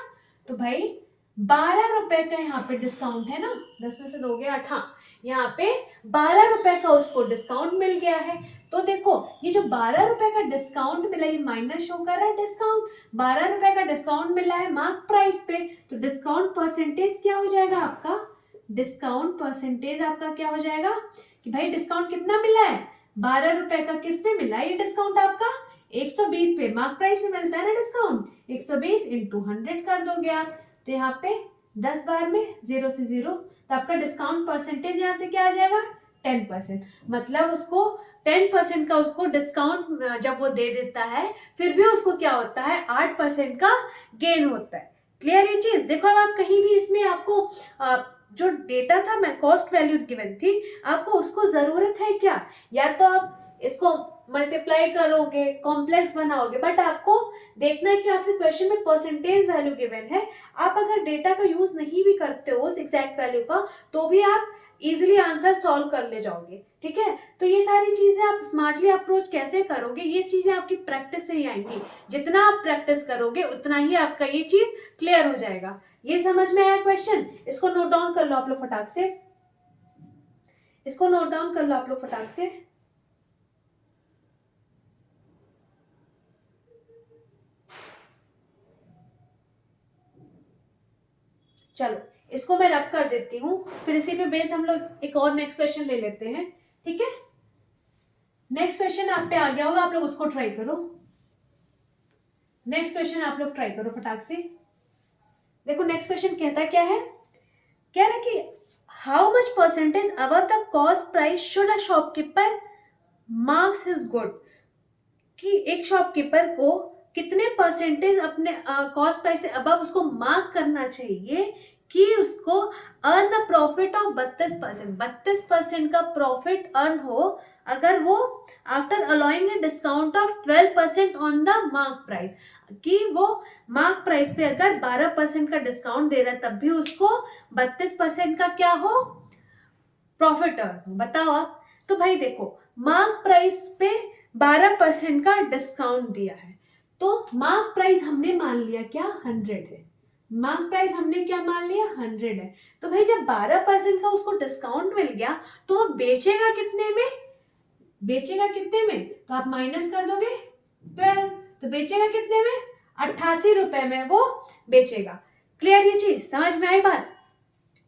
तो भाई 12 रुपए का यहाँ पे डिस्काउंट है ना, 10 में से दोगे 8, हाँ, यहाँ पे 12 रुपए का उसको डिस्काउंट मिल गया है। तो देखो ये जो 12 रुपए का डिस्काउंट मिला, ये माइनस शो कर रहा है डिस्काउंट, 12 रुपए का डिस्काउंट मिला है मार्क प्राइस पे, तो डिस्काउंट परसेंटेज क्या हो जाएगा आपका, डिस्काउंट परसेंटेज आपका क्या हो जाएगा कि भाई डिस्काउंट कितना मिला है, 12 रुपए का, किस पे मिला है ये डिस्काउंट आपका, 120 पे, मार्क प्राइस पे मिलता है ना डिस्काउंट, 120 इंटू 100 कर दोगे आप, तो यहाँ पे 10 बार में 0 से 0, तो आपका डिस्काउंट परसेंटेज यहाँ से क्या आ जाएगा, 10%। मतलब उसको 10% का उसको डिस्काउंट जब वो दे देता है, फिर भी उसको क्या होता है, 8% का गेन होता है। क्लियर ये चीज, देखो अब आप कहीं भी इसमें आपको जो डेटा था मैं कॉस्ट वैल्यू गिवन थी, आपको उसको जरूरत है क्या, या तो आप इसको मल्टीप्लाई करोगे, कॉम्प्लेक्स बनाओगे, बट आपको देखना है कि आपसे क्वेश्चन में परसेंटेज वैल्यू गिवन है, आप अगर डेटा का यूज नहीं भी करते हो उस एग्जैक्ट वैल्यू का, तो भी आप इजिली आंसर सॉल्व कर ले जाओगे, ठीक है। तो ये सारी चीजें आप स्मार्टली अप्रोच कैसे करोगे, ये चीजें आपकी प्रैक्टिस से ही आएंगी, जितना आप प्रैक्टिस करोगे उतना ही आपका ये चीज क्लियर हो जाएगा। ये समझ में आया क्वेश्चन, इसको नोट डाउन कर लो आप लोग फटाक से, इसको नोट डाउन कर लो आप लोग फटाक से। चलो इसको मैं रब कर देती हूँ, फिर इसी पे बेस हम लोग एक और नेक्स्ट क्वेश्चन ले लेते हैं, ठीक है। नेक्स्ट क्वेश्चन आप पे आ गया होगा, आप लोग उसको ट्राई करो। नेक्स्ट क्वेश्चन आप लोग ट्राई करो फटाक से। देखो नेक्स्ट क्वेश्चन कहता क्या है, कह रहा है कि how much percentage above the cost price should a shopkeeper marks his good, कि एक शॉपकीपर को कितने परसेंटेज अपने कॉस्ट प्राइस से अबव उसको मार्क करना चाहिए कि उसको अर्न अ प्रॉफिट ऑफ 32% का प्रॉफिट अर्न हो, अगर वो after allowing a discount of 12% on the mark price, कि वो मार्क प्राइस पे अगर 12% का डिस्काउंट दे रहा है तब भी उसको 32% का क्या हो, प्रॉफिट अर्न हो। बताओ आप। तो भाई देखो मार्क प्राइस पे 12% का डिस्काउंट दिया है, तो मार्क प्राइस हमने मान लिया क्या 100 है, मार्क प्राइस हमने क्या मान लिया 100 है। तो भाई जब 12% का उसको डिस्काउंट मिल गया तो वो बेचेगा कितने में, बेचेगा कितने में, तो आप माइनस कर दोगे 12, तो बेचेगा कितने में 88 रुपए में वो बेचेगा। क्लियर ये चीज समझ में आई बात।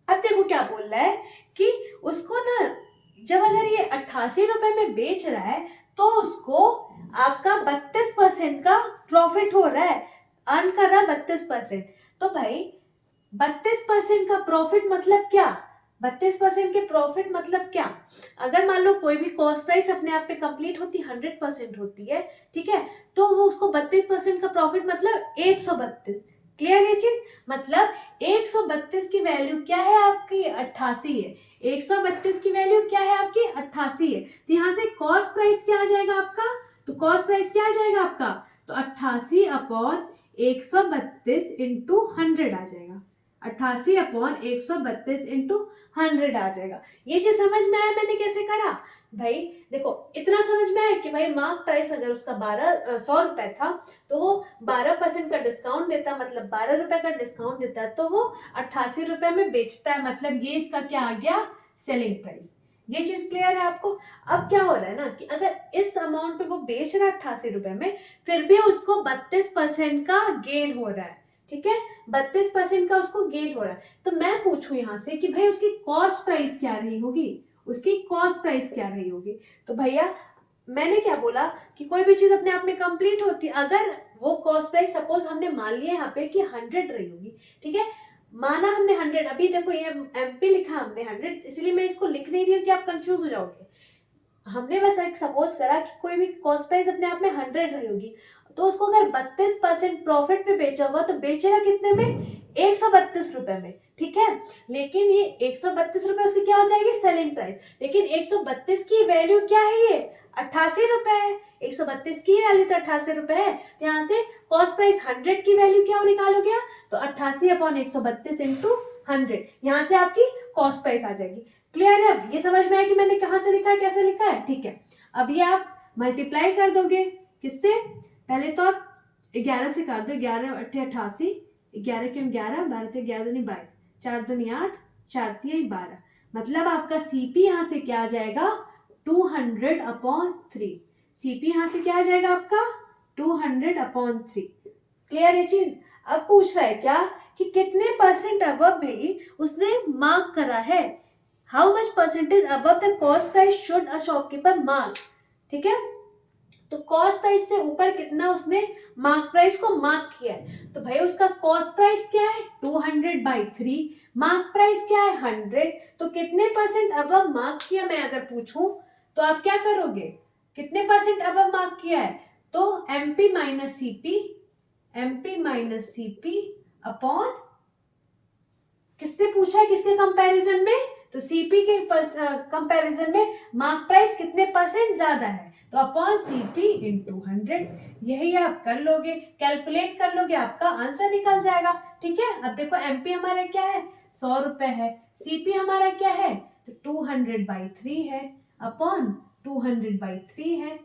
अब देखो क्या बोल रहा है कि उसको ना जब अगर ये 88 रुपए में बेच रहा है तो उसको आपका 32% का प्रॉफिट हो रहा है, अर्न कर रहा है 32%। तो भाई 32% का प्रॉफिट मतलब क्या, 32% के प्रॉफिट मतलब क्या, अगर मान लो कोई भी कॉस्ट प्राइस अपने आप पे कंप्लीट होती 100% होती है, ठीक है, तो वो उसको 32% का प्रॉफिट मतलब 132। क्लियर ये चीज, मतलब 132 की वैल्यू क्या है आपकी 88 है, 132 की वैल्यू क्या है आपकी 88 है। तो यहाँ से कॉस्ट प्राइस क्या आ जाएगा आपका, तो कॉस्ट प्राइस क्या आ जाएगा आपका, तो 88 अपॉन 132 इंटू 100 आ जाएगा, 88 अपॉन 132 इंटू 100 आ जाएगा। ये चीज समझ में आया मैंने कैसे करा। भाई देखो इतना समझ में आया कि भाई मार्क प्राइस अगर उसका 100 रुपए था तो वो 12% का डिस्काउंट देता, मतलब 12 रुपए का डिस्काउंट देता है तो वो 88 रुपए में बेचता है, मतलब ये इसका क्या आ गया सेलिंग प्राइस। ये चीज क्लियर है आपको। अब क्या हो रहा है ना कि अगर इस अमाउंट पे वो बेच रहा है 88 रुपए में, फिर भी उसको 32% का गेन हो रहा है, ठीक है, 32% का उसको गेन हो रहा है। तो मैं पूछूं यहाँ से कि भाई उसकी कॉस्ट प्राइस क्या रही होगी, उसकी कॉस्ट प्राइस क्या रही होगी। तो भैया मैंने क्या बोला कि कोई भी चीज अपने आप में कंप्लीट होती है, अगर वो कॉस्ट प्राइस सपोज हमने मान लिया यहाँ पे कि 100 रही होगी, ठीक है, माना हमने 100, अभी देखो ये एमपी लिखा हमने 100, इसलिए मैं इसको लिख नहीं रही हूँ कि आप कंफ्यूज हो जाओगे। हमने बस एक सपोज करा कि कोई भी कॉस्ट प्राइस अपने आप में 100 रही होगी, तो उसको अगर 32% प्रॉफिट पे बेचा हुआ तो बेचेगा कितने में 132 रुपए में, ठीक है। लेकिन ये 132 रुपए उसकी क्या हो जाएगी सेलिंग प्राइस, लेकिन 132 की वैल्यू क्या है, ये 88 रुपए है, 132 की वैल्यू तो 88 रुपए है, तो यहाँ से कॉस्ट प्राइस 100 की वैल्यू क्या निकालोगे आप, तो 88 अपॉन 132 इंटू 100, यहाँ से आपकी कॉस्ट प्राइस आ जाएगी। क्लियर है, अब ये समझ में आया कि मैंने कहाँ से लिखा है कैसे लिखा है, ठीक है। अब ये आप मल्टीप्लाई कर दोगे किससे, पहले तो आप 11 से कर दो, 11 अट्ठे 88, 11 के 11, 12 थे 11 दूनी 22, 4 दूनी 8, 4 3 12, मतलब आपका सीपी यहाँ से क्या आ जाएगा 200 अपॉन 3, सीपी यहाँ से क्या आ जाएगा आपका 200 अपॉन 3। क्लियर है चीज। अब पूछ रहा है क्या कि कितने परसेंट अबव भी उसने मार्क करा है, how much percentage above the cost price should a shopkeeper mark, ठीक है, तो कॉस्ट प्राइस से ऊपर कितना उसने मार्क प्राइस को मार्क किया है। तो भाई उसका कॉस्ट प्राइस क्या है 200/3, मार्क प्राइस क्या है 100, तो कितने परसेंट अबव मार्क किया मैं अगर पूछूं तो आप क्या करोगे, कितने परसेंट अबव मार्क किया है, तो एमपी माइनस सीपी अपॉन किससे पूछा है, किसके कंपैरिजन में, तो सीपी के कंपैरिजन में मार्क प्राइस कितने परसेंट ज्यादा है, तो अपॉन सीपी इंटू 100, यही आप कर लोगे, कैलकुलेट कर लोगे, आपका आंसर निकल जाएगा। ठीक है, अब देखो एमपी हमारा क्या है 100 रुपए है, सीपी हमारा क्या है तो 200/3 है, अपॉन 200/3 है,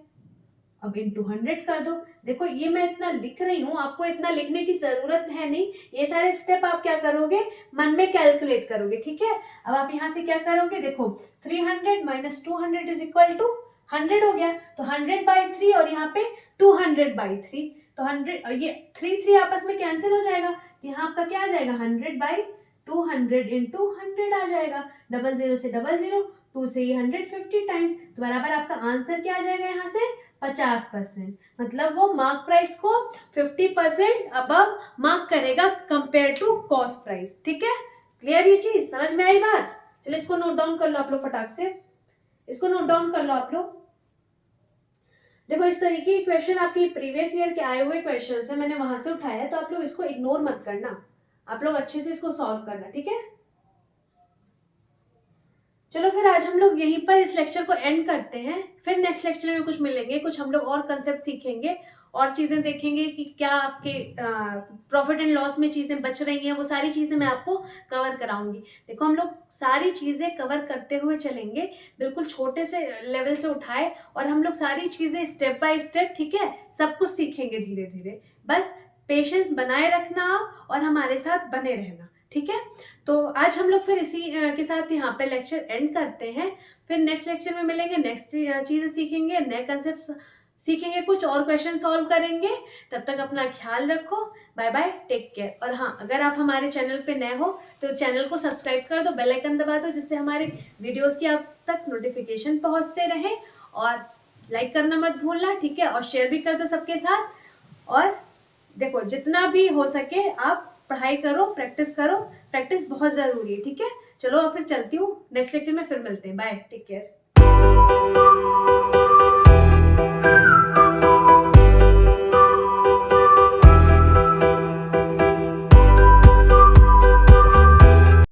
अब इंटू 100 कर दो। देखो ये मैं इतना लिख रही हूँ, आपको इतना लिखने की जरूरत है नहीं, ये सारे स्टेप आप क्या करोगे मन में कैलकुलेट करोगे। ठीक है, अब आप यहाँ से क्या करोगे, देखो 300 माइनस 200 इज इक्वल टू 100 हो गया, तो 100/3 और यहाँ पे 200/3, तो 100 ये 3 आपस में कैंसिल हो जाएगा, तो यहाँ आपका क्या आ जाएगा 100/3 200 इंटू 100 आ जाएगा, 00 से 00, 2 से ये 150 टाइम, तो बराबर आपका आंसर क्या आ जाएगा यहाँ से 50%। मतलब वो मार्क प्राइस को 50% अबव मार्क करेगा कंपेयर टू कॉस्ट प्राइस। ठीक है, क्लियर ये चीज, समझ में आई बात? चलिए इसको नोट डाउन कर लो आप लोग फटाक से, इसको नोट डाउन कर लो आप लोग। देखो इस तरीके के क्वेश्चन आपके प्रीवियस ईयर के आए हुए क्वेश्चन है, मैंने वहां से उठाया है, तो आप लोग इसको इग्नोर मत करना, आप लोग अच्छे से इसको सॉल्व करना। ठीक है, चलो फिर आज हम लोग यहीं पर इस लेक्चर को एंड करते हैं, फिर नेक्स्ट लेक्चर में कुछ मिलेंगे, कुछ हम लोग और कंसेप्ट सीखेंगे और चीजें देखेंगे कि क्या आपके प्रॉफिट एंड लॉस में चीजें बच रही हैं, वो सारी चीजें मैं आपको कवर कराऊंगी। देखो हम लोग सारी चीजें कवर करते हुए चलेंगे, बिल्कुल छोटे से लेवल से उठाए, और हम लोग सारी चीजें स्टेप बाय स्टेप, ठीक है, सब कुछ सीखेंगे धीरे धीरे। बस पेशेंस बनाए रखना आप और हमारे साथ बने रहना। ठीक है, तो आज हम लोग फिर इसी के साथ यहाँ पे लेक्चर एंड करते हैं, फिर नेक्स्ट लेक्चर में मिलेंगे, नेक्स्ट चीजें सीखेंगे, नए कंसेप्ट सीखेंगे, कुछ और क्वेश्चन सॉल्व करेंगे। तब तक अपना ख्याल रखो, बाय बाय, टेक केयर। और हाँ, अगर आप हमारे चैनल पे नए हो तो चैनल को सब्सक्राइब कर दो, बेल आइकन दबा दो, जिससे हमारे वीडियोस की आप तक नोटिफिकेशन पहुंचते रहे, और लाइक करना मत भूलना। ठीक है, और शेयर भी कर दो सबके साथ। और देखो जितना भी हो सके आप पढ़ाई करो, प्रैक्टिस करो, प्रैक्टिस बहुत जरूरी है। ठीक है, चलो फिर चलती हूँ, नेक्स्ट लेक्चर में फिर मिलते हैं, बाय, टेक केयर।